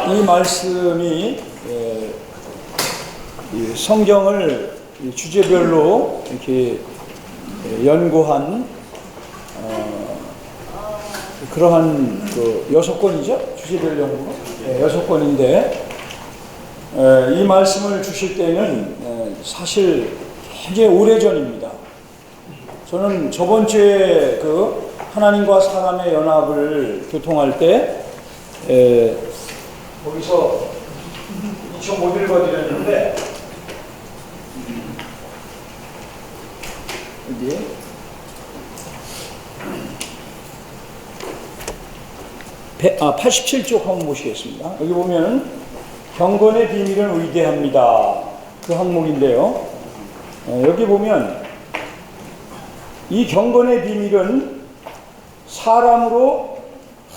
D: 이 말씀이 성경을 주제별로 이렇게 연구한 그러한 그 6권이죠. 주제별 연구가 6권인데 이 말씀을 주실 때는 사실 굉장히 오래전입니다. 저는 저번 주에 그 하나님과 사람의 연합을 교통할 때 거기서 2초 못 읽어드렸는데 어디? 배, 87쪽 한번 보시겠습니다. 여기 보면 경건의 비밀은 위대합니다. 그 항목인데요. 여기 보면 이 경건의 비밀은 사람으로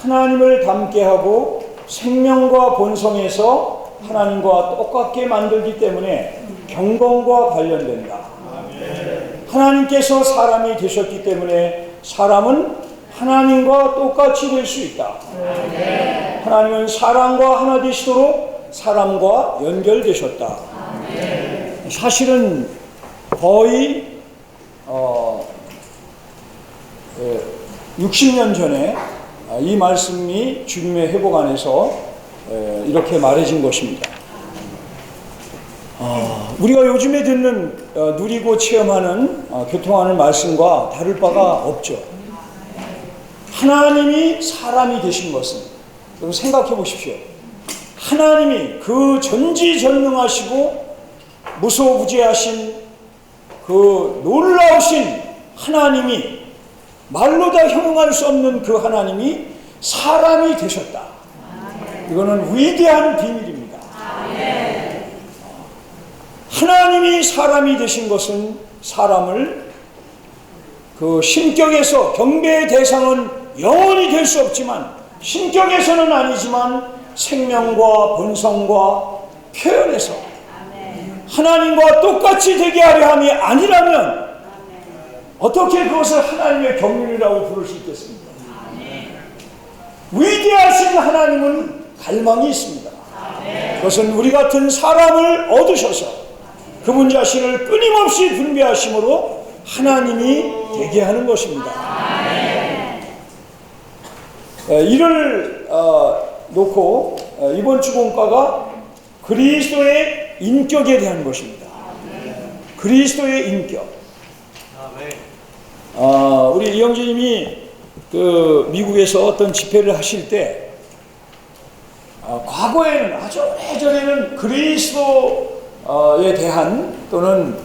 D: 하나님을 닮게 하고 생명과 본성에서 하나님과 똑같게 만들기 때문에 경건과 관련된다. 하나님께서 사람이 되셨기 때문에 사람은 하나님과 똑같이 될 수 있다. 하나님은 사람과 하나 되시도록 사람과 연결되셨다. 사실은 거의 60년 전에 이 말씀이 주님의 회복 안에서 이렇게 말해진 것입니다. 우리가 요즘에 듣는 누리고 체험하는 교통하는 말씀과 다를 바가 없죠. 하나님이 사람이 되신 것은, 여러분 생각해 보십시오. 하나님이 그 전지전능하시고 무소부재하신 그 놀라우신 하나님이, 말로 다 형용할 수 없는 그 하나님이 사람이 되셨다. 이거는 위대한 비밀입니다. 하나님이 사람이 되신 것은 사람을 그 신격에서, 경배의 대상은 영원히 될 수 없지만 신격에서는 아니지만 생명과 본성과 표현에서 하나님과 똑같이 되게 하려 함이 아니라면 어떻게 그것을 하나님의 경륜이라고 부를 수 있겠습니까? 위대하신 하나님은 갈망이 있습니다. 그것은 우리 같은 사람을 얻으셔서 그분 자신을 끊임없이 분배하심으로 하나님이 되게 하는 것입니다. 이를 놓고 이번 주공과가 그리스도의 인격에 대한 것입니다. 그리스도의 인격. 우리 이영진님이 그 미국에서 어떤 집회를 하실 때 과거에는 아주 오래전에는 그리스도에 대한 또는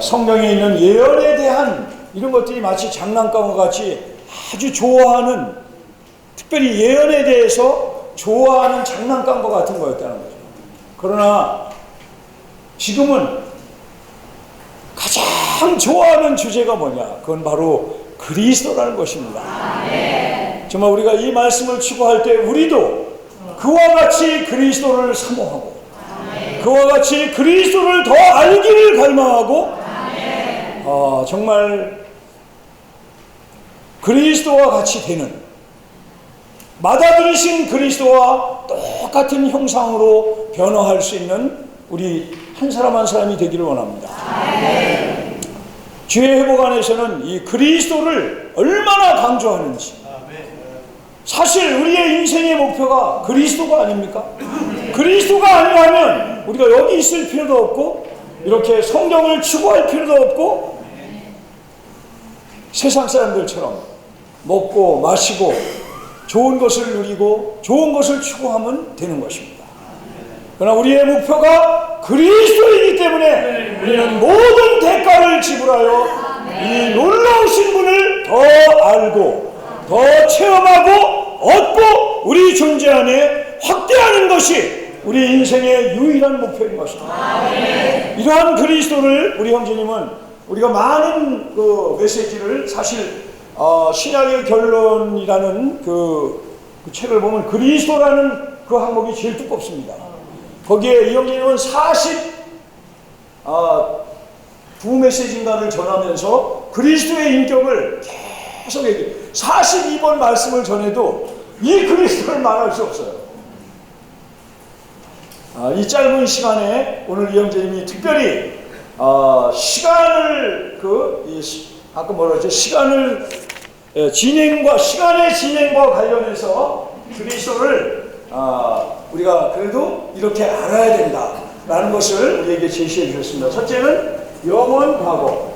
D: 성경에 있는 예언에 대한 이런 것들이 마치 장난감과 같이 아주 좋아하는, 특별히 예언에 대해서 좋아하는 장난감과 같은 거였다는 거죠. 그러나 지금은 가장 좋아하는 주제가 뭐냐? 그건 바로 그리스도라는 것입니다. 정말 우리가 이 말씀을 추구할 때 우리도 그와 같이 그리스도를 사모하고 그와 같이 그리스도를 더 알기를 갈망하고 정말 그리스도와 같이 되는, 받아들이신 그리스도와 똑같은 형상으로 변화할 수 있는 우리 한 사람 한 사람이 되기를 원합니다. 주의 회복 안에서는 이 그리스도를 얼마나 강조하는지, 사실 우리의 인생의 목표가 그리스도가 아닙니까? 그리스도가 아니라면 우리가 여기 있을 필요도 없고 이렇게 성경을 추구할 필요도 없고 세상 사람들처럼 먹고 마시고 좋은 것을 누리고 좋은 것을 추구하면 되는 것입니다. 그러나 우리의 목표가 그리스도이기 때문에 우리는 모든 대가를 지불하여 이 놀라우신 분을 더 알고 더 체험하고 얻고 우리 존재 안에 확대하는 것이 우리 인생의 유일한 목표인 것입니다. 이러한 그리스도를 우리 형제님은, 우리가 많은 그 메시지를 사실 신약의 결론이라는 그 책을 보면 그리스도라는 그 항목이 제일 두껍습니다. 거기에 이 형제님은 42 메시지인가를 전하면서 그리스도의 인격을 계속 얘기해요. 42번 말씀을 전해도 이 그리스도를 말할 수 없어요. 이 짧은 시간에 오늘 이 형제님이 특별히 시간을 아까 뭐라 했죠? 시간의 진행과 관련해서 그리스도를 우리가 그래도 이렇게 알아야 된다라는 것을 우리에게 제시해 주셨습니다. 첫째는 영원 과거,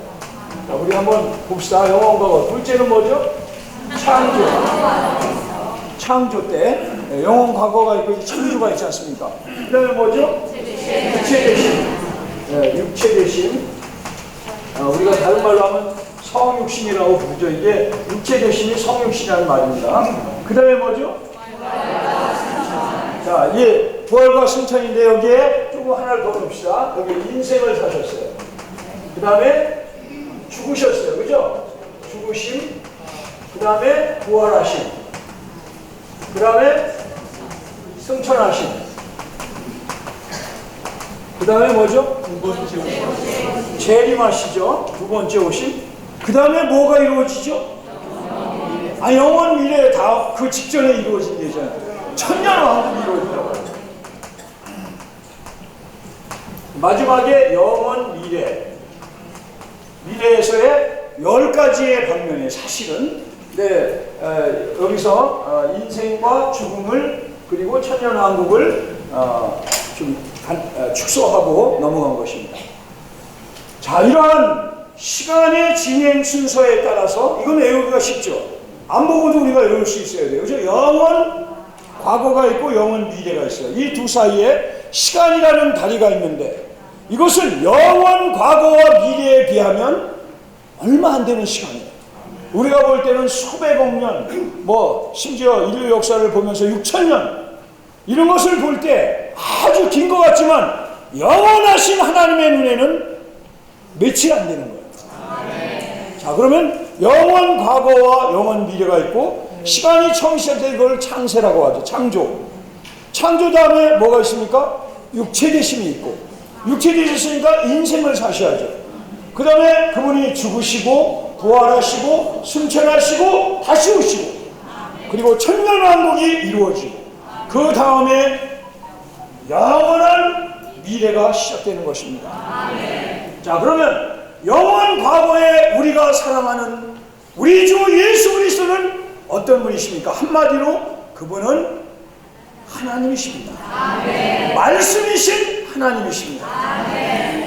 D: 자, 우리 한번 봅시다. 영원 과거. 둘째는 뭐죠? 창조. 창조 때 영원 과거가 있고 이제 창조가 있지 않습니까? 그 다음에 뭐죠? 육체 대신. 육체 대신. 우리가 다른 말로 하면 성육신이라고 부르죠. 이게 육체 대신이 성육신이라는 말입니다. 그 다음에 뭐죠? 자, 예, 부활과 승천인데 여기에 조금 하나를 더 넣읍시다. 여기 인생을 사셨어요. 그 다음에 죽으셨어요. 그죠? 죽으심. 그 다음에 부활하심. 그 다음에 승천하심. 그 다음에 뭐죠? 재림하시죠. 두 번째 오심. 그 다음에 뭐가 이루어지죠? 영원 미래 다 그 직전에 이루어진 예잖아요. 천년왕국이 이루어진다고 해요. 마지막에 영원 미래. 미래에서의 10가지의 방면에 사실은 여기서 인생과 죽음을 그리고 천년왕국을 좀 축소하고 넘어간 것입니다. 자, 이러한 시간의 진행 순서에 따라서 이건 외우기가 쉽죠. 안 보고도 우리가 외울 수 있어야 돼요. 그죠? 영원 과거가 있고 영원 미래가 있어요. 이 두 사이에 시간이라는 다리가 있는데 이것은 영원 과거와 미래에 비하면 얼마 안 되는 시간이에요. 우리가 볼 때는 수백억 년, 심지어 인류 역사를 보면서 6천년 이런 것을 볼 때 아주 긴 것 같지만 영원하신 하나님의 눈에는 며칠 안 되는 거예요. 자, 그러면 영원 과거와 영원 미래가 있고 시간이 처음 시작된 걸 창세라고 하죠. 창조 다음에 뭐가 있습니까? 육체 되심이 있고 육체 되셨으니까 인생을 사셔야죠. 그 다음에 그분이 죽으시고 부활하시고 승천하시고 다시 오시고 그리고 천년왕국이 이루어지고 그 다음에 영원한 미래가 시작되는 것입니다. 자, 그러면 영원 과거에 우리가 사랑하는 우리 주 예수 그리스도는 어떤 분이십니까? 한마디로 그분은 하나님이십니다. 말씀이신 하나님이십니다.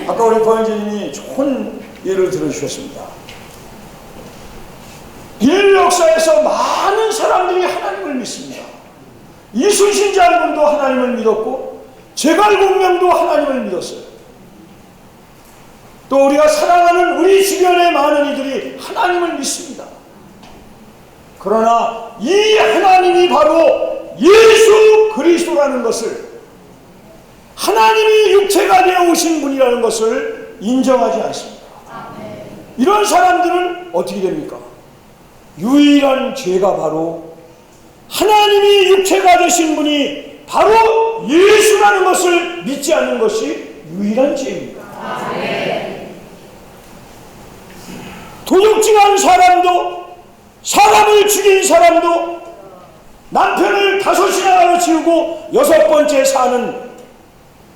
D: 아까 우리 고현재님이 좋은 예를 들어주셨습니다. 인류 역사에서 많은 사람들이 하나님을 믿습니다. 이순신 장군도 하나님을 믿었고 제갈공명도 하나님을 믿었어요. 또 우리가 사랑하는 우리 주변의 많은 이들이 하나님을 믿습니다. 그러나 이 하나님이 바로 예수 그리스도라는 것을 하나님이 육체가 되어 오신 분이라는 것을 인정하지 않습니다. 이런 사람들은 어떻게 됩니까? 유일한 죄가 바로 하나님이 육체가 되신 분이 바로 예수라는 것을 믿지 않는 것이 유일한 죄입니다. 도둑질한 사람도 사람을 죽인 사람도 남편을 5이나 가로치우고 6번째 사는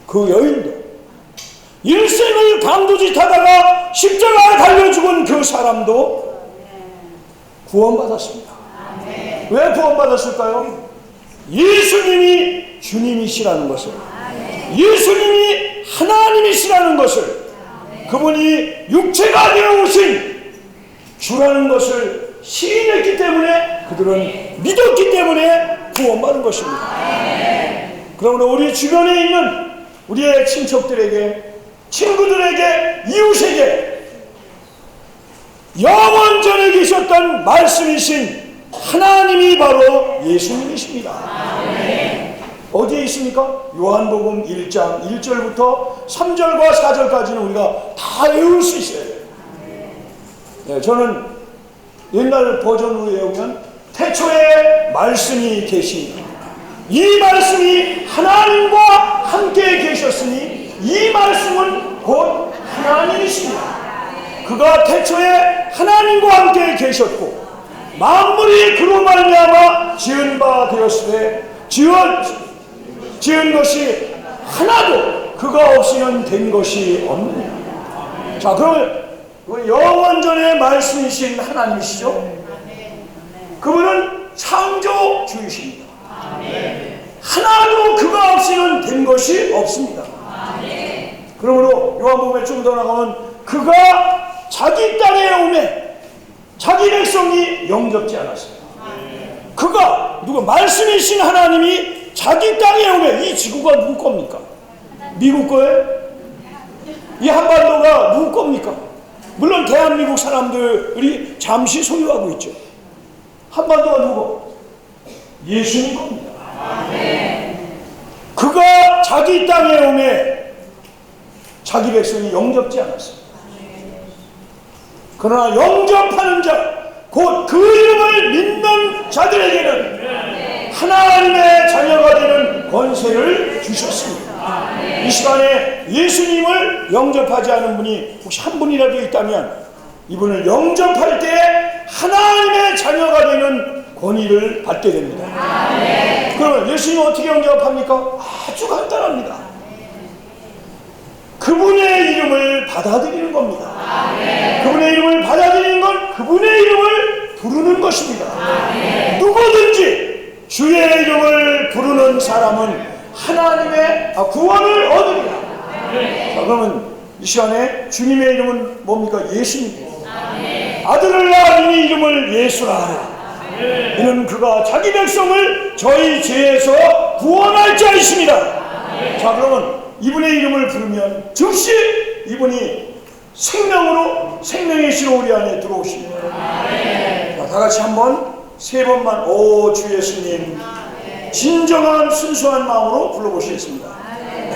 D: 그 여인도 일생을 강도짓하다가 십자가에 달려 죽은 그 사람도 구원받았습니다. 왜 구원받았을까요? 예수님이 주님이시라는 것을 예수님이 하나님이시라는 것을 그분이 육체가 되어 오신 주라는 것을 시인했기 때문에 그들은 믿었기 때문에 구원받은 것입니다. 그러므로 우리 주변에 있는 우리의 친척들에게 친구들에게 이웃에게 영원 전에 계셨던 말씀이신 하나님이 바로 예수님이십니다. 어디에 있습니까? 요한복음 1장 1절부터 3절과 4절까지는 우리가 다 외울 수 있어야 돼요. 네, 저는 옛날 버전으로 외우면 태초에 말씀이 계시니 이 말씀이 하나님과 함께 계셨으니 이 말씀은 곧 하나님이십니다. 그가 태초에 하나님과 함께 계셨고 만물이 그로 말미암아 지은 바 되었으되 지은 것이 하나도 그가 없이는 된 것이 없느니라. 자, 그러면 영원전에 말씀이신 하나님이시죠? 그분은 창조주이십니다. 하나도 그가 없이는 된 것이 없습니다. 그러므로 요한복음에 좀 더 나가면 그가 자기 땅에 오매 자기 백성이 영접지 않았어요. 그가 누가 말씀이신 하나님이 자기 땅에 오매 이 지구가 누구 겁니까? 미국 거예요? 이 한반도가 누구 겁니까? 물론 대한민국 사람들이 잠시 소유하고 있죠. 한반도가 누구? 예수님 겁니다. 그가 자기 땅에 오매 자기 백성이 영접지 않았습니다. 그러나 영접하는 자, 곧 그 이름을 믿는 자들에게는 하나님의 자녀가 되는 권세를 주셨습니다. 이 시간에 예수님을 영접하지 않은 분이 혹시 한 분이라도 있다면 이분을 영접할 때 하나님의 자녀가 되는 권위를 받게 됩니다. 그러면 예수님 어떻게 영접합니까? 아주 간단합니다. 그분의 이름을 받아들이는 겁니다. 그분의 이름을 받아들이는 건 그분의 이름을 부르는 것입니다. 누구든지 주의 이름을 부르는 사람은 하나님의 구원을 얻으리라. 자, 그러면 이 시간에 주님의 이름은 뭡니까? 예수님입니다. 아들을 낳으니 이름을 예수라 하라. 이는 그가 자기 백성을 저희 죄에서 구원할 자이십니다. 자, 그러면 이분의 이름을 부르면 즉시 이분이 생명으로 생명의 씨로 우리 안에 들어오십니다. 자, 다 같이 한번 세 번만 오 주 예수님 진정한 순수한 마음으로 불러보시겠습니다.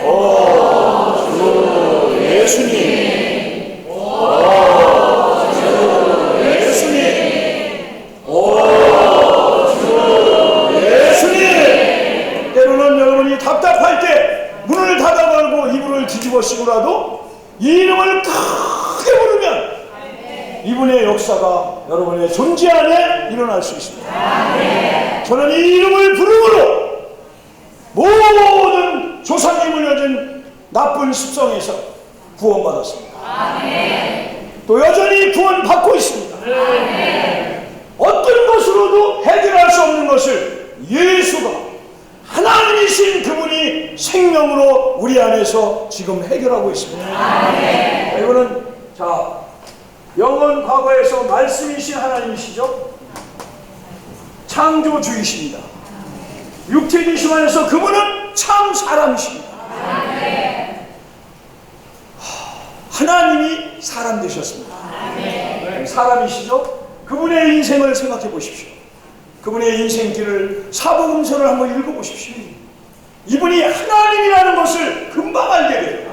D: 오 주 예수님, 오 주 예수님, 오 주 예수님. 때로는 여러분이 답답할 때 문을 닫아 걸고 이불을 뒤집어 씌고라도 이 이름을 크게 부르면 이분의 역사가 여러분의 존재 안에 일어날 수 있습니다. 저는 이 이름을 부름으로 모든 조상이 물려진 나쁜 습성에서 구원받았습니다. 또 여전히 구원받고 있습니다. 어떤 것으로도 해결할 수 없는 것을 예수가 하나님이신 그분이 생명으로 우리 안에서 지금 해결하고 있습니다. 이거는 자 영원 과거에서 말씀이신 하나님이시죠. 창조주이십니다. 육체이신 안에서 그분은 참 사람이십니다. 하나님이 사람 되셨습니다. 사람이시죠. 그분의 인생을 생각해 보십시오. 그분의 인생길을 사복음서를 한번 읽어보십시오. 이분이 하나님이라는 것을 금방 알게 돼요.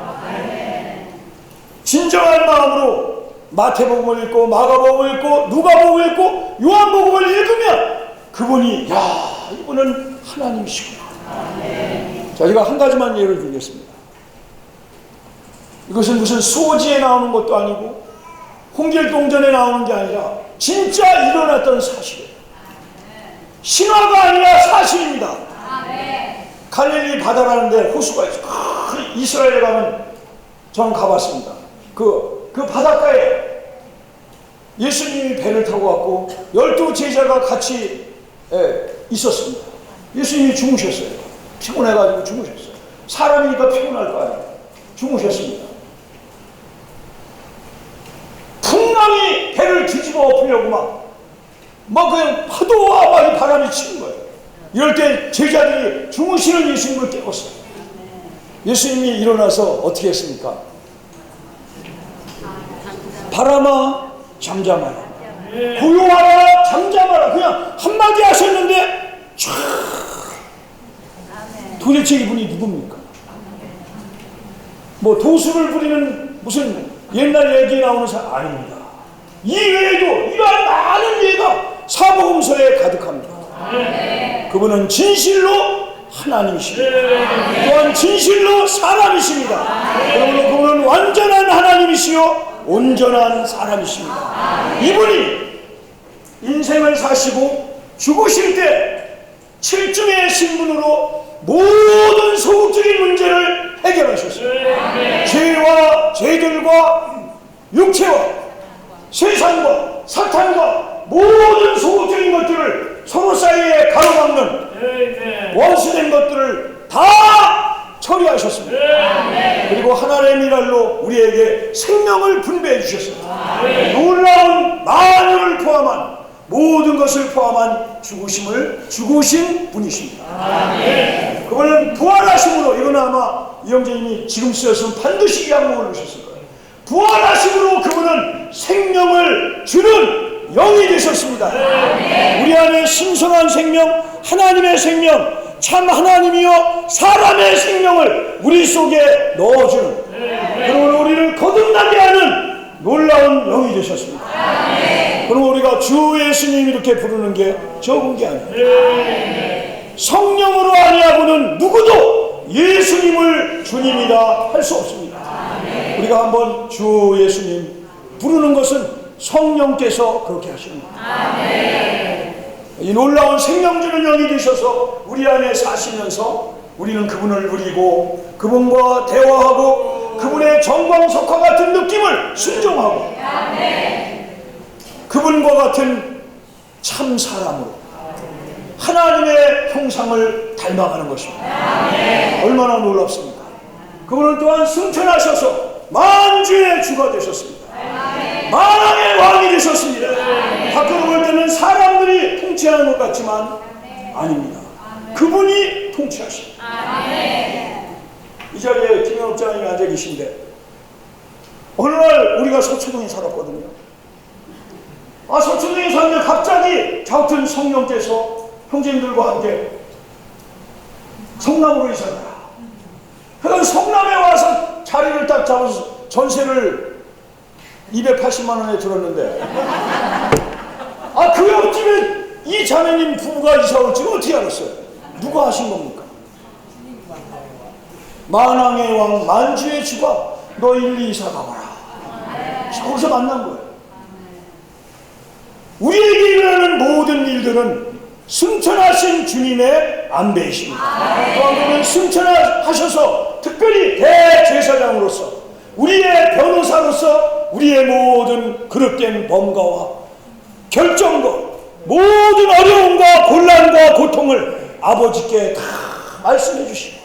D: 진정한 마음으로 마태복음을 읽고 마가복음을 읽고 누가복음을 읽고 요한복음을 읽으면 그분이 야 이분은 하나님이시구나. 자, 제가 한 가지만 예를 들겠습니다. 이것은 무슨 수호지에 나오는 것도 아니고 홍길동전에 나오는 게 아니라 진짜 일어났던 사실이에요. 신화가 아니라 사실입니다. 갈릴리 바다라는데 호수가 있어요. 이스라엘에 가면 저는 가봤습니다. 그 바닷가에 예수님이 배를 타고 왔고 12 제자가 같이 있었습니다. 예수님이 주무셨어요. 피곤해가지고 주무셨어요. 사람이니까 피곤할 거 아니에요. 주무셨습니다. 풍랑이 배를 뒤집어 엎으려고 막 그냥 파도와 막 이 바람이 치는 거예요. 이럴 때 제자들이 주무시는 예수님을 깨웠어요. 예수님이 일어나서 어떻게 했습니까? 바람아 잠잠하라, 고요하라 잠잠하라, 그냥 한마디 하셨는데 촤. 도대체 이분이 누굽니까? 뭐 도수를 부리는 무슨 옛날 얘기에 나오는 사람 아닙니다. 이 외에도 이러한 많은 예가 사복음서에 가득합니다. 그분은 진실로 하나님이십니다. 또한 진실로 사람이십니다. 그러므로 그분은 완전한 하나님이시요 온전한 사람이십니다. 이분이 인생을 사시고 죽으실 때 7중의 신분으로 모든 소극적인 문제를 해결하셨어요. 죄와 죄들과 육체와 세상과 사탄과 모든 소극적인 것들을 서로 사이에 가로막는 원수된 것들을 다 처리하셨습니다. 그리고 하나님의 미랄로 하나님으로 우리에게 생명을 분배해 주셨습니다. 놀라운 만유를 포함한 모든 것을 포함한 죽으신 분이십니다. 그분은 부활하심으로, 이거는 아마 이영재님이 지금 쓰였으면 반드시 이 항목을 넣으셨을 거예요. 부활하심으로 그분은 생명을 주는 영이 되셨습니다. 우리 안에 신성한 생명, 하나님의 생명, 참 하나님이여 사람의 생명을 우리 속에 넣어주는, 그리고 우리를 거듭나게 하는 놀라운 영이 되셨습니다. 그리고 우리가 주 예수님 이렇게 부르는 게 적은 게 아니에요. 성령으로 아니하고는 누구도 예수님을 주님이라 할 수 없습니다. 우리가 한번 주 예수님 부르는 것은 성령께서 그렇게 하시는 거예요. 이 놀라운 생명 주는 영이 되셔서 우리 안에 사시면서 우리는 그분을 누리고 그분과 대화하고 그분의 정광석화 같은 느낌을 순종하고 그분과 같은 참 사람으로 하나님의 형상을 닮아가는 것입니다. 얼마나 놀랍습니까? 그분은 또한 승천하셔서 만주의 주가 되셨습니다. 만왕의 왕이 되셨습니다. 밖으로 볼 때는 사람들이 통치하는 것 같지만 아닙니다. 그분이 통치하십니다. 이 자리에 김현옥 장님이 앉아 계신데 어느 날 우리가 서초동에 살았거든요. 서초동에 사는데 갑자기 저 같은 성령께서 형제님들과 함께 성남으로 이사가라. 그러니까 성남에 와서 자리를 딱 잡아서 전세를 280만 원에 들었는데 그 옆집에 이 자매님 부부가 이사 올 줄은 어떻게 알았어요? 누가 하신 겁니까? 만왕의 왕 만주의 주가 너 일리 이사 가봐라. 거기서 만난 거예요. 우리에게 일어나는 모든 일들은 승천하신 주님의 안배이십니다. 또한 그는 승천하셔서 특별히 대제사장으로서 우리의 변호사로서 우리의 모든 그릇된 범과와 결정과 모든 어려움과 곤란과 고통을 아버지께 다 말씀해 주시고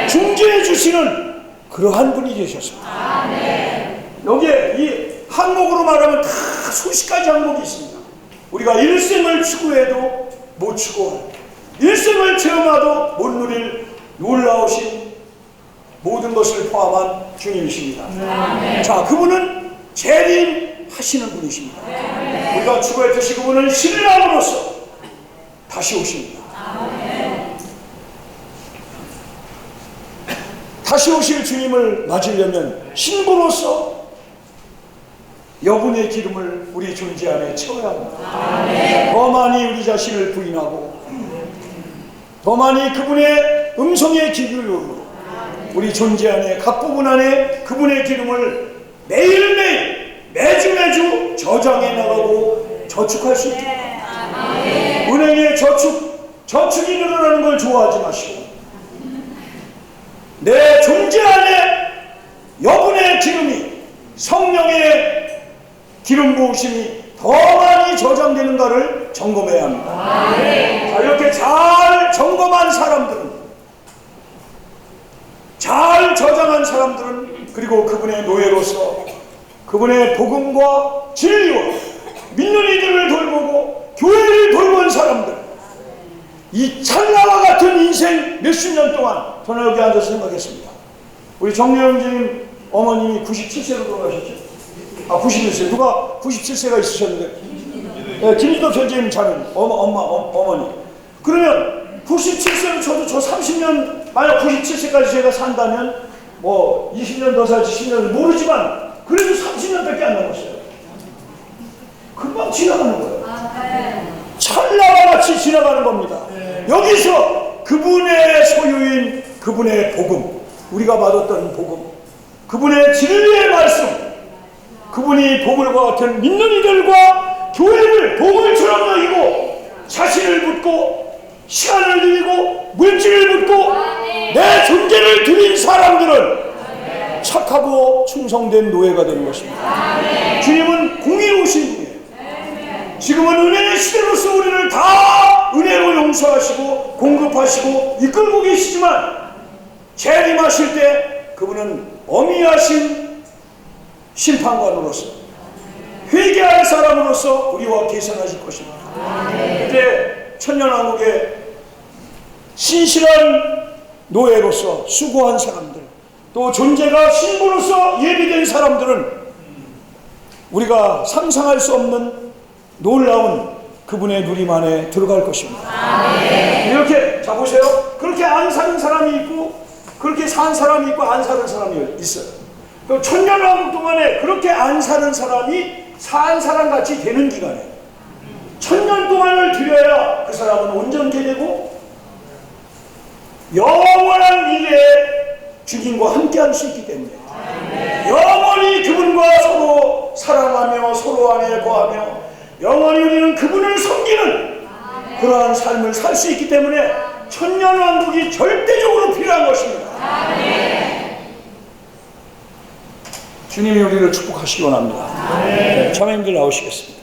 D: 중재해 주시는 그러한 분이 되셨습니다. 여기에 이 항목으로 말하면 다 수십 가지 항목이 있습니다. 우리가 일생을 추구해도 못 추구할, 일생을 체험하도 못 누릴 놀라우신 모든 것을 포함한 주님이십니다. 자, 그분은 재림하시는 분이십니다. 우리가 추구했듯이 그분은 신랑으로서 다시 오십니다. 다시 오실 주님을 맞으려면 신부로서 여분의 기름을 우리 존재 안에 채워야 합니다. 더 많이 우리 자신을 부인하고 더 많이 그분의 음성의 기울로 우리 존재 안에 각 부분 안에 그분의 기름을 매일매일 매주 저장해 나가고 저축할 수 있도록 은행에 저축이 늘어나는 걸 좋아하지 마시고 내 존재 안에 여분의 기름이 성령의 기름 부으심이 더 많이 저장되는가를 점검해야 합니다. 자, 이렇게 잘 점검한 사람들은, 잘 저장한 사람들은, 그리고 그분의 노예로서 그분의 복음과 진리와 믿는 이들을 돌보고 교회를 돌본 사람들, 이 찰나와 같은 인생 몇십 년 동안 저는 여기 앉아서 생각했습니다. 우리 정려영님 어머님이 97세로 돌아가셨죠. 91세. 누가 97세가 있으셨는데? 네, 김인도 전재님 자매님, 어머니. 그러면 97세는 저 30년, 만약 97세까지 제가 산다면, 20년 더 살지, 10년 모르지만, 그래도 30년밖에 안 남았어요. 금방 지나가는 거예요. 찰나와 같이 지나가는 겁니다. 여기서 그분의 소유인 그분의 복음, 우리가 받았던 복음, 그분의 진리의 말씀, 그분이 복을과 같은 믿는 이들과 교회를 복을처럼 여기고 자신을 묻고 시간을 드리고 물질을 묻고 내 존재를 드린 사람들은 착하고 충성된 노예가 되는 것입니다. 주님은 공의로우신 분이에요. 지금은 은혜의 시대로서 우리를 다 은혜로 용서하시고 공급하시고 이끌고 계시지만 재림하실 때 그분은 어미하신 심판관으로서 회개할 사람으로서 우리와 계산하실 것입니다. 그때 천년왕국의 신실한 노예로서 수고한 사람들, 또 존재가 신부로서 예비된 사람들은 우리가 상상할 수 없는 놀라운 그분의 누림 안에 들어갈 것입니다. 이렇게 자 보세요. 그렇게 안 사는 사람이 있고 그렇게 산 사람이 있고 안 사는 사람이 있어요. 그 천년왕국 동안에 그렇게 안 사는 사람이 산 사람 같이 되는 기간에 천년 동안을 들여야 그 사람은 온전케 되고 영원한 미래에 주님과 함께할 수 있기 때문에 영원히 그분과 서로 사랑하며 서로 안에 거하며 영원히 우리는 그분을 섬기는 그러한 삶을 살 수 있기 때문에 천년왕국이 절대적으로 필요한 것입니다. 주님이 우리를 축복하시기 원합니다. 자매님들 나오시겠습니다.